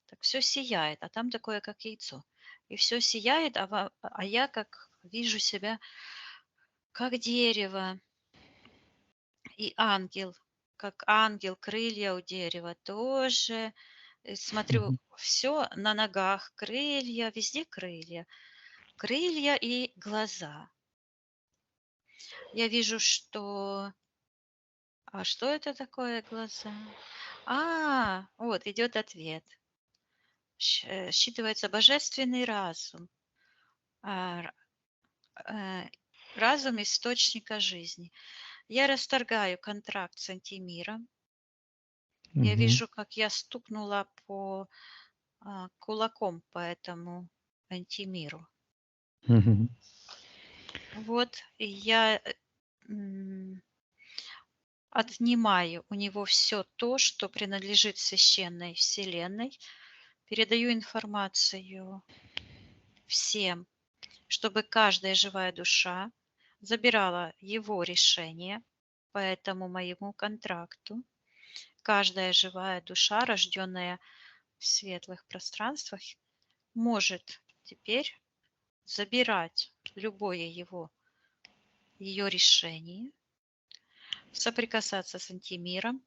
так все сияет, а там такое, как яйцо. И все сияет, а я как вижу себя как дерево и ангел, как ангел, крылья у дерева тоже. Смотрю,
Мгм.
все на ногах, крылья, везде крылья. Крылья и глаза. Я вижу, что... А что это такое глаза? Вот идет ответ. Считывается божественный разум. А, э, разум источника жизни. Я расторгаю контракт с антимиром. Я
Мгм.
вижу, как я стукнула по кулаком по этому антимиру.
Мгм.
Вот, и я отнимаю у него все то, что принадлежит священной вселенной, передаю информацию всем, чтобы каждая живая душа забирала его решение по этому моему контракту. Каждая живая душа, рожденная в светлых пространствах, может теперь забирать любое ее решение, соприкасаться с антимиром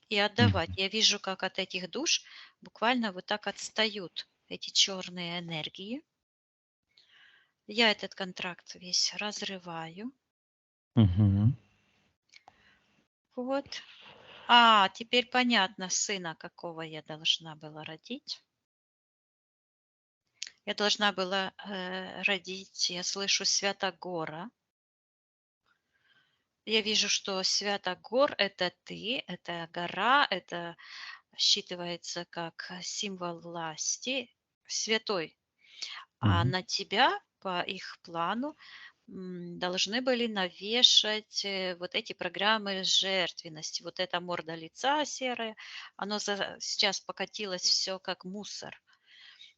и отдавать.
Мгм.
Я вижу, как от этих душ буквально вот так отстают эти черные энергии. Я этот контракт весь разрываю.
Мгм.
Вот. Теперь понятно, сына какого я должна была родить. Я должна была родить, я слышу, Святогора. Я вижу, что Святогор– это ты, это гора, это считывается как символ власти, святой. А
Мгм.
на тебя по их плану должны были навешать вот эти программы жертвенности. Вот эта морда лица серая, оно сейчас покатилось все как мусор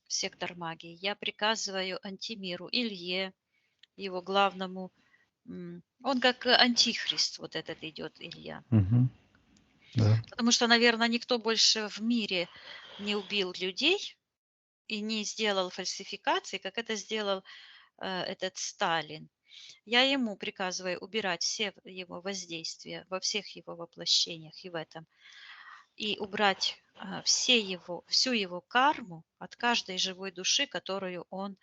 в сектор магии. Я приказываю антимиру Илье, его главному, он как антихрист вот этот идет, Илья.
Мгм. Да.
Потому что, наверное, никто больше в мире не убил людей и не сделал фальсификации, как это сделал этот Сталин. Я ему приказываю убирать все его воздействия во всех его воплощениях и в этом, и убрать всю его карму от каждой живой души, которую он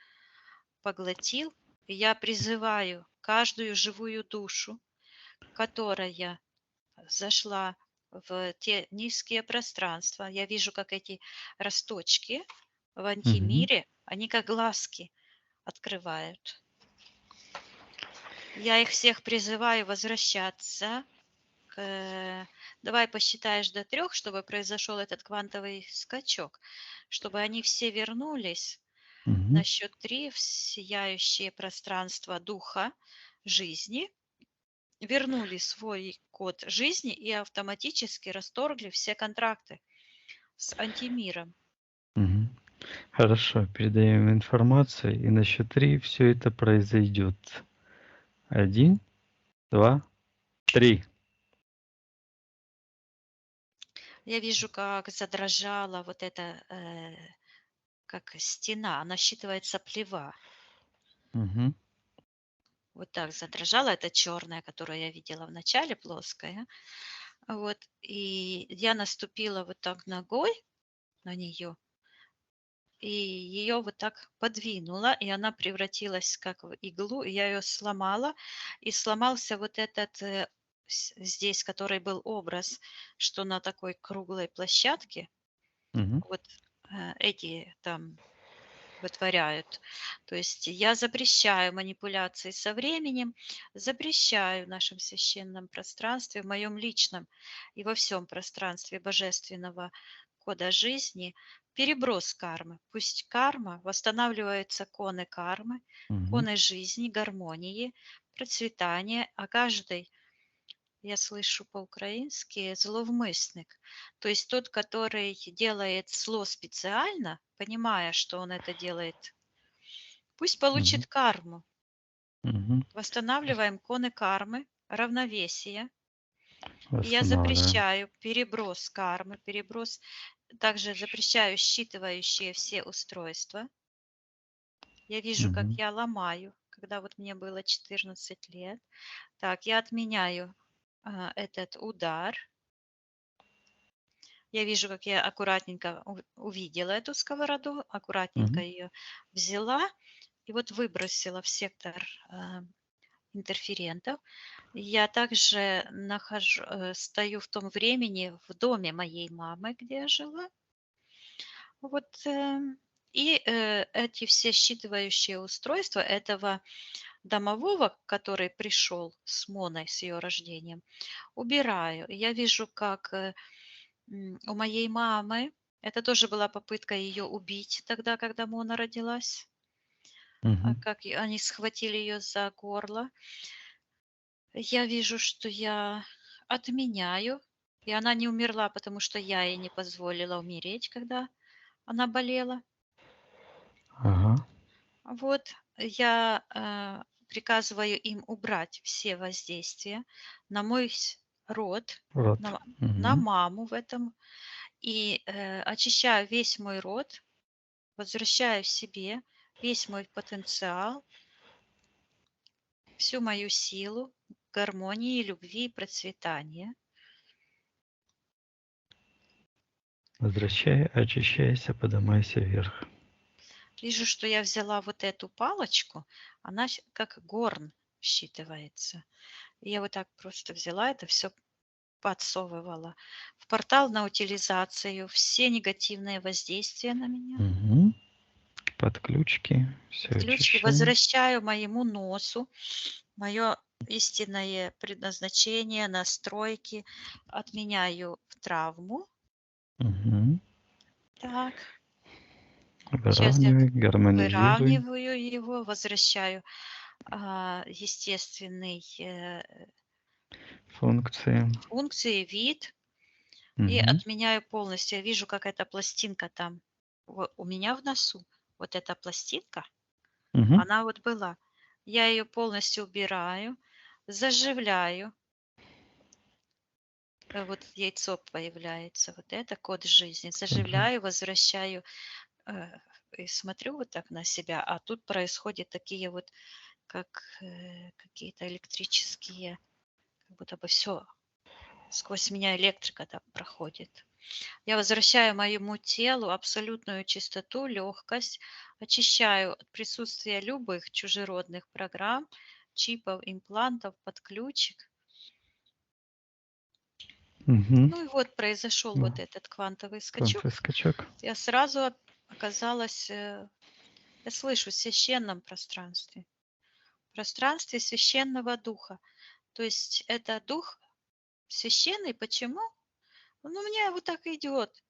поглотил. И я призываю каждую живую душу, которая зашла в те низкие пространства. Я вижу, как эти росточки в
Мгм.
антимире, они как глазки открывают. Я их всех призываю возвращаться давай посчитаешь до 3, чтобы произошел этот квантовый скачок, чтобы они все вернулись на
Мгм.
счет 3 в сияющее пространство духа жизни, вернули свой код жизни и автоматически расторгли все контракты с антимиром.
Мгм. Хорошо, передаем информацию, и на счет 3 все это произойдет. 1, 2, 3.
Я вижу, как задрожала вот эта, как стена, она считывается плева.
Мгм.
Вот так задрожала. Это черная, которую я видела в начале, плоская. Вот, и я наступила вот так ногой на нее, и ее вот так подвинула, и она превратилась как в иглу, и я ее сломала, и сломался вот этот здесь, который был образ, что на такой круглой площадке,
Мгм.
вот эти там вытворяют. То есть я запрещаю манипуляции со временем, запрещаю в нашем священном пространстве, в моем личном и во всем пространстве божественного кода жизни переброс кармы. Пусть карма, восстанавливаются коны кармы,
Мгм.
коны жизни, гармонии, процветания, а каждый, я слышу по-украински, зловмысник. То есть тот, который делает зло специально, понимая, что он это делает, пусть
Мгм.
получит карму.
Мгм.
Восстанавливаем коны кармы, равновесие. И я
Восстанавливаем.
запрещаю переброс кармы, переброс, также запрещаю считывающие все устройства. Я вижу, как
Мгм.
я ломаю, когда вот мне было 14 лет. Так, я отменяю этот удар. Я вижу, как я аккуратненько увидела эту сковороду, аккуратненько
Мгм.
ее взяла и вот выбросила в сектор интерферентов. Я также стою в том времени в доме моей мамы, где я жила. Вот, эти все считывающие устройства этого домового, который пришел с Моной, с ее рождением, убираю. И я вижу, как у моей мамы, это тоже была попытка ее убить тогда, когда Мона родилась,
Мгм.
как они схватили ее за горло. Я вижу, что я отменяю, и она не умерла, потому что я ей не позволила умереть, когда она болела.
Ага.
Вот я приказываю им убрать все воздействия на мой род,
Вот.
на
Мгм.
маму в этом, и очищаю весь мой род, возвращаю себе весь мой потенциал, всю мою силу, гармонии, любви и процветания.
Возвращай, очищайся, поднимайся вверх.
Вижу, что я взяла вот эту палочку, она как горн считывается. И я вот так просто взяла это все, подсовывала в портал на утилизацию все негативные воздействия на меня.
Мгм. Подключки. Все
Ключики
очищаем.
возвращаю моему носу, мое истинное предназначение, настройки, отменяю в травму.
Мгм.
Так, сейчас я
Выравнивай, гармонизируй
выравниваю его, возвращаю естественный
функции.
функции, вид и
Мгм.
отменяю полностью. Я вижу, как эта пластинка там у меня в носу. Вот эта пластинка,
Мгм.
она вот была. Я ее полностью убираю, заживляю. Вот яйцо появляется, вот это код жизни.
Мгм.
Заживляю, возвращаю э, и смотрю вот так на себя, а тут происходят такие вот, как какие-то электрические, как будто бы все сквозь меня электрика так проходит. Я возвращаю моему телу абсолютную чистоту, легкость, очищаю от присутствия любых чужеродных программ, чипов, имплантов, подключек.
Мгм.
Ну и вот произошел
Да.
вот этот квантовый
Квантовый
скачок.
скачок.
Я сразу оказалась, я слышу, в священном пространстве священного духа. То есть это дух священный. Почему? Ну, мне вот так идет.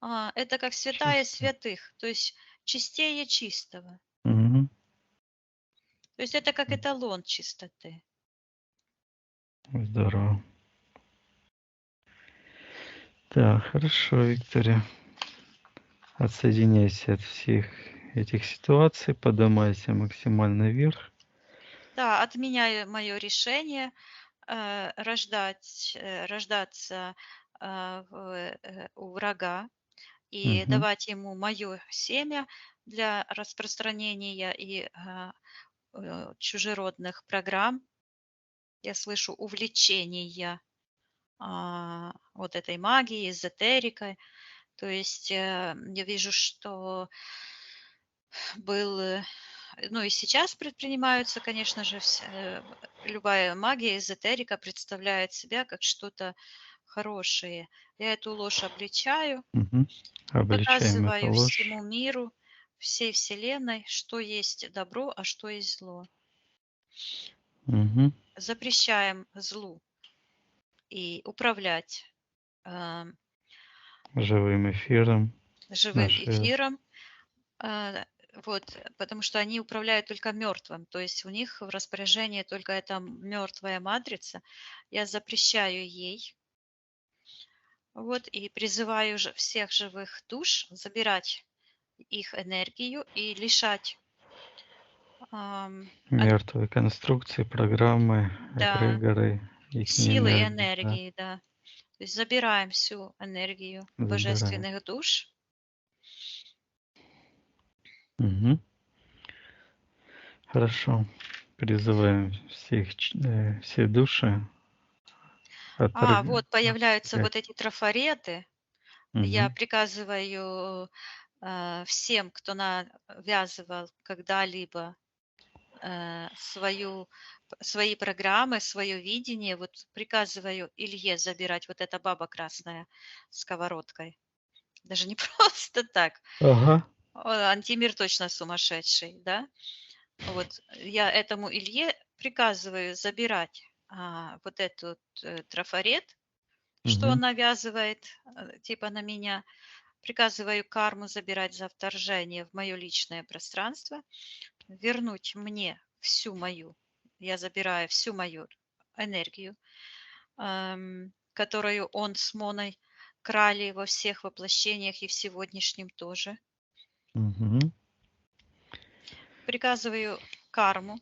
Это как святая
Чисто.
святых, то есть чистее чистого.
Мгм.
То есть это как эталон чистоты.
Здорово. Так, хорошо, Виктория. Отсоединяйся от всех этих ситуаций, поднимайся максимально вверх.
Да, отменяю мое решение рождаться у врага и
Мгм.
давать ему мое семя для распространения и чужеродных программ. Я слышу увлечения вот этой магией, эзотерикой. То есть я вижу, что был, ну и сейчас предпринимаются, конечно же, любая магия, эзотерика представляет себя как что-то хорошее. Я эту ложь обличаю
Мгм.
и
Обличаем эту
показываю
ложь.
всему миру, всей Вселенной, что есть добро, а что есть зло.
Мгм.
Запрещаем злу и управлять э,
Живым эфиром
живым
наши.
эфиром. А, вот, потому что они управляют только мертвым, то есть у них в распоряжении только эта мертвая матрица. Я запрещаю ей, вот, и призываю всех живых душ забирать их энергию и лишать от,
Мертвые конструкции, программы,
да,
эгрегоры, их
силы и
энергии, да,
энергии, да. То есть забираем всю энергию
забираем.
божественных душ.
Мгм. Хорошо. Призываем все души
Вот появляются
отторгать.
вот эти трафареты. Я
Мгм.
приказываю всем, кто навязывал когда-либо свои программы, свое видение, вот приказываю Илье забирать вот эта баба красная с сковородкой. Даже не просто так.
Ага.
Антимир точно сумасшедший, да? Вот я этому Илье приказываю забирать вот этот трафарет, что он
Мгм.
навязывает, типа на меня. Приказываю карму забирать за вторжение в мое личное пространство, вернуть мне всю мою, я забираю всю мою энергию, которую он с Моной крали во всех воплощениях и в сегодняшнем тоже.
Мгм.
Приказываю карму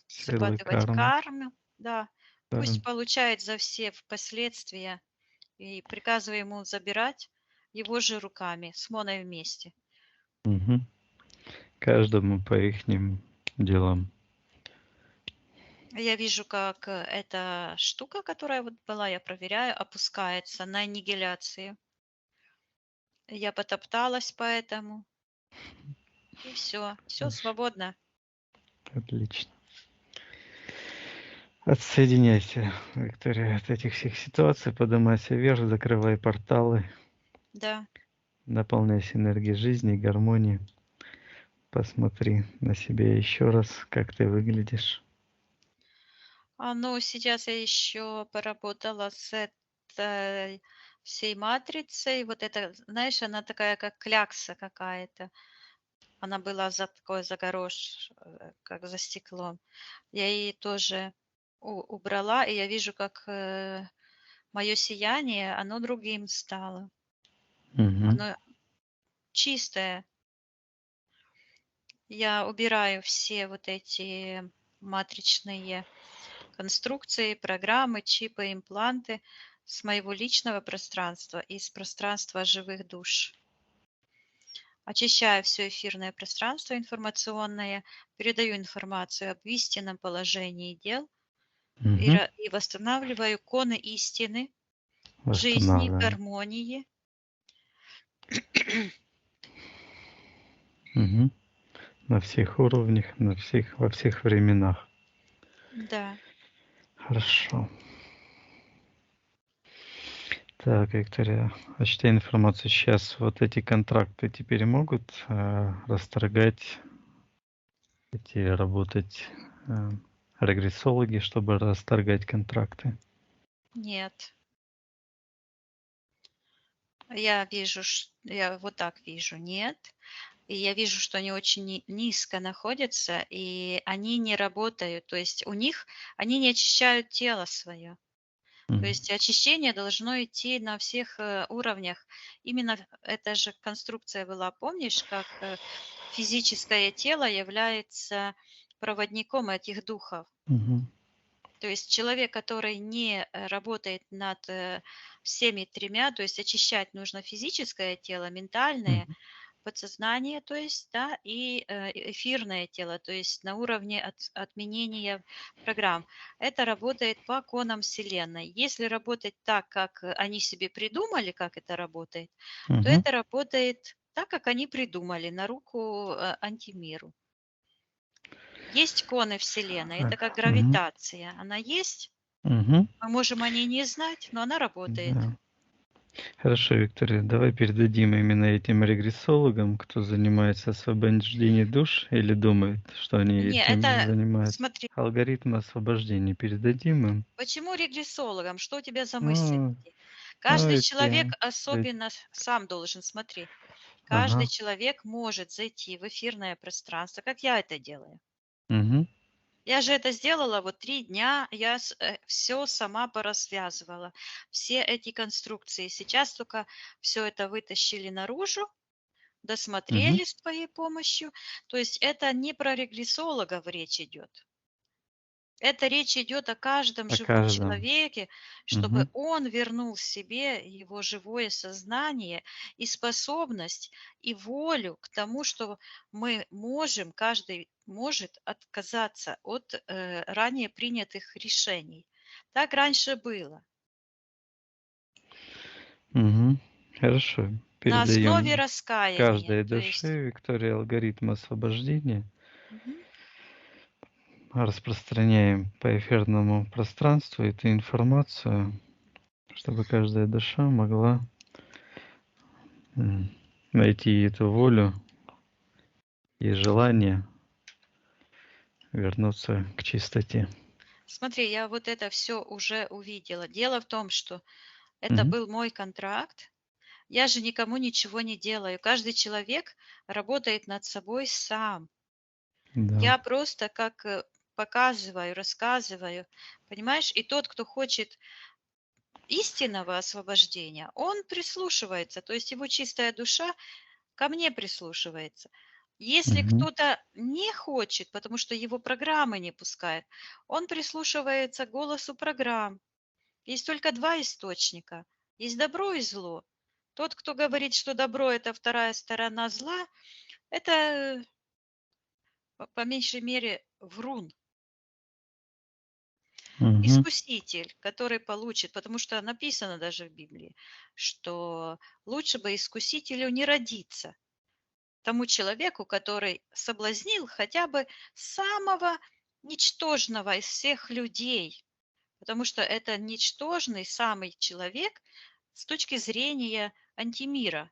Силы
срабатывать
кармы.
карму, да,
Да.
пусть получает за все последствия, и приказываю ему забирать его же руками, с Моной вместе.
Мгм. Каждому по ихним делам.
Я вижу, как эта штука, которая вот была, я проверяю, опускается на аннигиляцию. Я потопталась по этому, и все
Хорошо.
свободно.
Отлично. Отсоединяйся, Виктория, от этих всех ситуаций, поднимайся вверх, закрывай порталы,
Да.
наполняйся энергией жизни, гармонии. Посмотри на себя еще раз, как ты выглядишь.
Ну, сейчас я еще поработала с этой всей матрицей. Вот это, знаешь, она такая, как клякса какая-то. Она была за горош, как за стеклом. Я ее тоже убрала, и я вижу, как мое сияние, оно другим стало.
Мгм.
Оно чистое. Я убираю все вот эти матричные конструкции, программы, чипы, импланты с моего личного пространства и с пространства живых душ. Очищаю все эфирное пространство информационное, передаю информацию об истинном положении дел
Мгм.
и восстанавливаю коны истины, жизни,
Восстанавливаем.
гармонии.
Мгм. На всех уровнях, во всех временах.
Да.
Хорошо. Так, Виктория, читай информацию. Сейчас вот эти контракты теперь могут расторгать, работать регрессологи, чтобы расторгать контракты?
Нет. Я вижу, я вот так вижу, нет. И я вижу, что они очень низко находятся, и они не работают. То есть у них, они не очищают тело свое. То есть очищение должно идти на всех уровнях. Именно эта же конструкция была, помнишь, как физическое тело является проводником этих духов.
Мгм.
То есть человек, который не работает над всеми тремя, то есть очищать нужно физическое тело, ментальное,
Мгм.
подсознание, то есть, да, и эфирное тело, то есть на уровне отменения программ. Это работает по конам Вселенной. Если работать так, как они себе придумали, как это работает, то
Мгм.
это работает так, как они придумали, на руку антимиру. Есть коны Вселенной, это как
Так. Мгм.
гравитация. Она есть,
Мгм.
мы можем о ней не знать, но она работает.
Да. Хорошо, Виктория, давай передадим именно этим регрессологам, кто занимается освобождением душ или думает, что они
Не,
этим
это,
занимаются.
смотри,
Алгоритм освобождения передадим им.
почему регрессологам? Что у тебя за мысли
Ну,
такие?
ну
Каждый человек
эти,
особенно сам должен, смотри, каждый
ага.
человек может зайти в эфирное пространство, как я это делаю.
Угу.
Я же это сделала вот 3 дня, я все сама поразвязывала, все эти конструкции. Сейчас только все это вытащили наружу,
Угу.
досмотрели с твоей помощью. То есть это не про регрессологов речь идет. Это речь идет о каждом
О
живом
каждом.
человеке, чтобы
Угу.
он вернул себе его живое сознание и способность, и волю к тому, что мы можем, каждый может отказаться от ранее принятых решений. Так раньше было.
Угу. Хорошо.
На основе
Передаем
раскаяния.
каждой
То есть,
душе Виктории алгоритм освобождения.
мгм.
Распространяем по эфирному пространству эту информацию, чтобы каждая душа могла найти эту волю и желание вернуться к чистоте.
Смотри, я вот это все уже увидела. Дело в том, что это
Мгм.
был мой контракт. Я же никому ничего не делаю. Каждый человек работает над собой сам.
Да.
Я просто как показываю, рассказываю, понимаешь? И тот, кто хочет истинного освобождения, он прислушивается, то есть его чистая душа ко мне прислушивается. Если
Мгм.
кто-то не хочет, потому что его программы не пускают, он прислушивается к голосу программ. Есть только два источника. Есть добро и зло. Тот, кто говорит, что добро – это вторая сторона зла, это по меньшей мере врун,
Мгм.
искуситель, который получит, потому что написано даже в Библии, что лучше бы искусителю не родиться, тому человеку, который соблазнил хотя бы самого ничтожного из всех людей, потому что это ничтожный самый человек с точки зрения антимира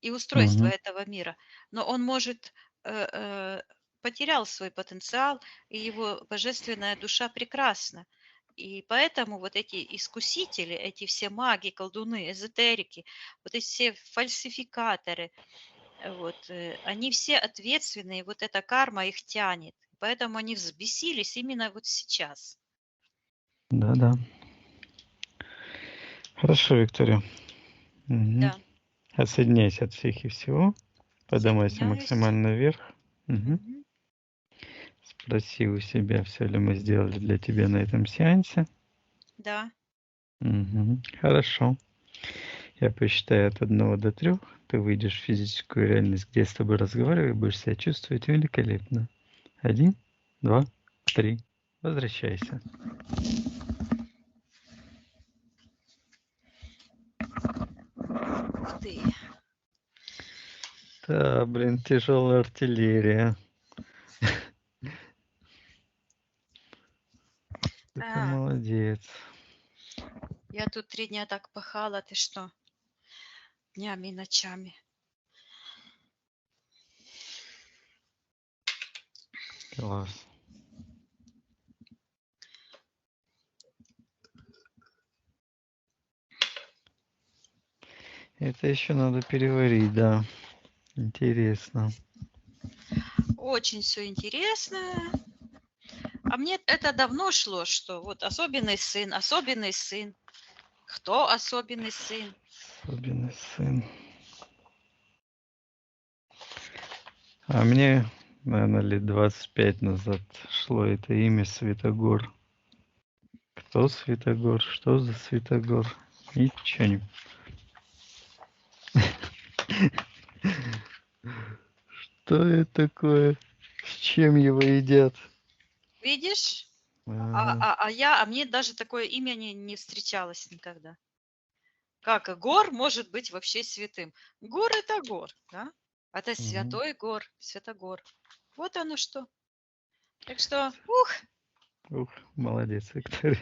и устройства
Мгм.
этого мира. Но он может потерял свой потенциал, и его божественная душа прекрасна. И поэтому вот эти искусители, эти все маги, колдуны, эзотерики, вот эти все фальсификаторы, вот, они все ответственные, вот эта карма их тянет. Поэтому они взбесились именно вот сейчас.
Да-да. Хорошо, Виктория. Мгм.
Да,
Отсоединяйся от всех и всего. Поднимайся
соединяюсь.
максимально вверх. Мгм.
Мгм.
Спроси у себя, все ли мы сделали для тебя на этом сеансе.
Да,
Мгм. Хорошо. Я посчитаю от 1 до 3. Ты выйдешь в физическую реальность, где я с тобой разговариваю, и будешь себя чувствовать великолепно. 1, 2, 3. Возвращайся.
ух ты.
Да, блин, тяжелая артиллерия. Ты
А,
молодец.
я тут 3 дня так пахала, ты что? Днями и ночами.
Класс. Это еще надо переварить, да. Интересно.
Очень все интересно. А мне это давно шло, что вот особенный сын, особенный сын. Кто особенный сын?
Особенный сын. А мне, наверное, лет 25 назад шло это имя Святогор. Кто Святогор? Что за Святогор? Ничего не... Что это такое? С чем его едят?
Видишь?
Ага.
А мне даже такое имя не встречалось никогда. Как Гор может быть вообще святым? Гор это Гор, да? Это
Мгм.
святой Гор, Святогор. Вот оно что. Так что,
Ух, молодец, Виктория.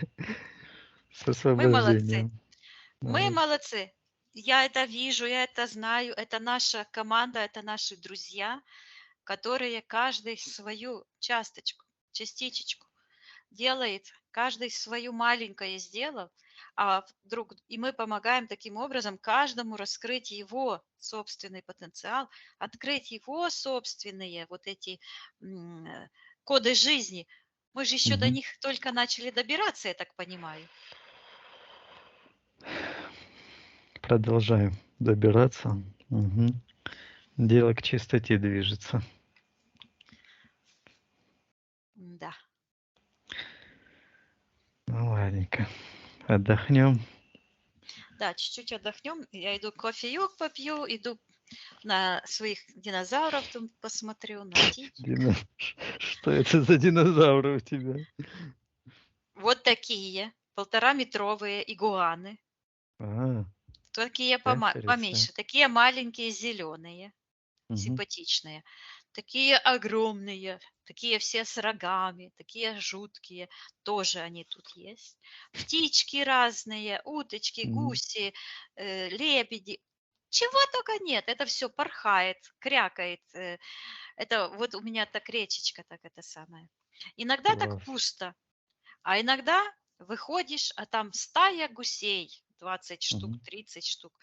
С
мы молодцы.
освобождением.
Мы
Молодец.
молодцы. Я это вижу, я это знаю. Это наша команда, это наши друзья, которые каждый свою частичечку делает, каждый свою маленькое сделал, и мы помогаем таким образом каждому раскрыть его собственный потенциал, открыть его собственные вот эти коды жизни. Мы же еще до
Мгм.
них только начали добираться, я так понимаю.
Продолжаем добираться. Мгм. Дело к чистоте движется.
Да.
Ну, ладненько. Отдохнем.
Да, чуть-чуть отдохнем. Я иду кофеек попью, иду на своих динозавров там посмотрю, на птичек.
Дина- Что это за динозавры у тебя?
Вот такие 1,5-метровые игуаны.
А,
Такие
ящерицы.
поменьше, такие маленькие зеленые,
Мгм.
симпатичные, такие огромные, такие все с рогами, такие жуткие, тоже они тут есть. Птички разные, уточки,
Мгм.
гуси, лебеди. Чего только нет, это все порхает, крякает. Это вот у меня так речечка, так это самое. Иногда так
Класс.
пусто, а иногда выходишь, а там стая гусей, 20 штук,
Мгм.
30 штук.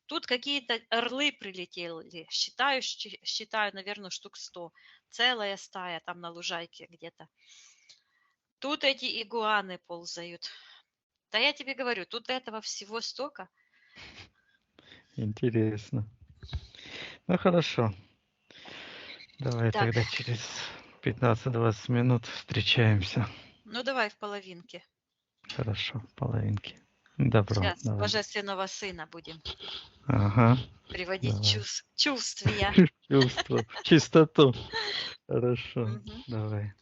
Тут какие-то орлы прилетели, считаю, наверное, штук 100. Целая стая там на лужайке где-то. Тут эти игуаны ползают. Да я тебе говорю, тут этого всего столько.
Интересно. Ну хорошо. Давай
Так,
тогда через 15-20 минут встречаемся.
ну давай в половинке.
Хорошо, половинки. Добро,
Сейчас
давай.
божественного сына будем
Ага,
приводить
давай.
чувствия.
Чувство, чистоту. Хорошо,
Мгм.
давай.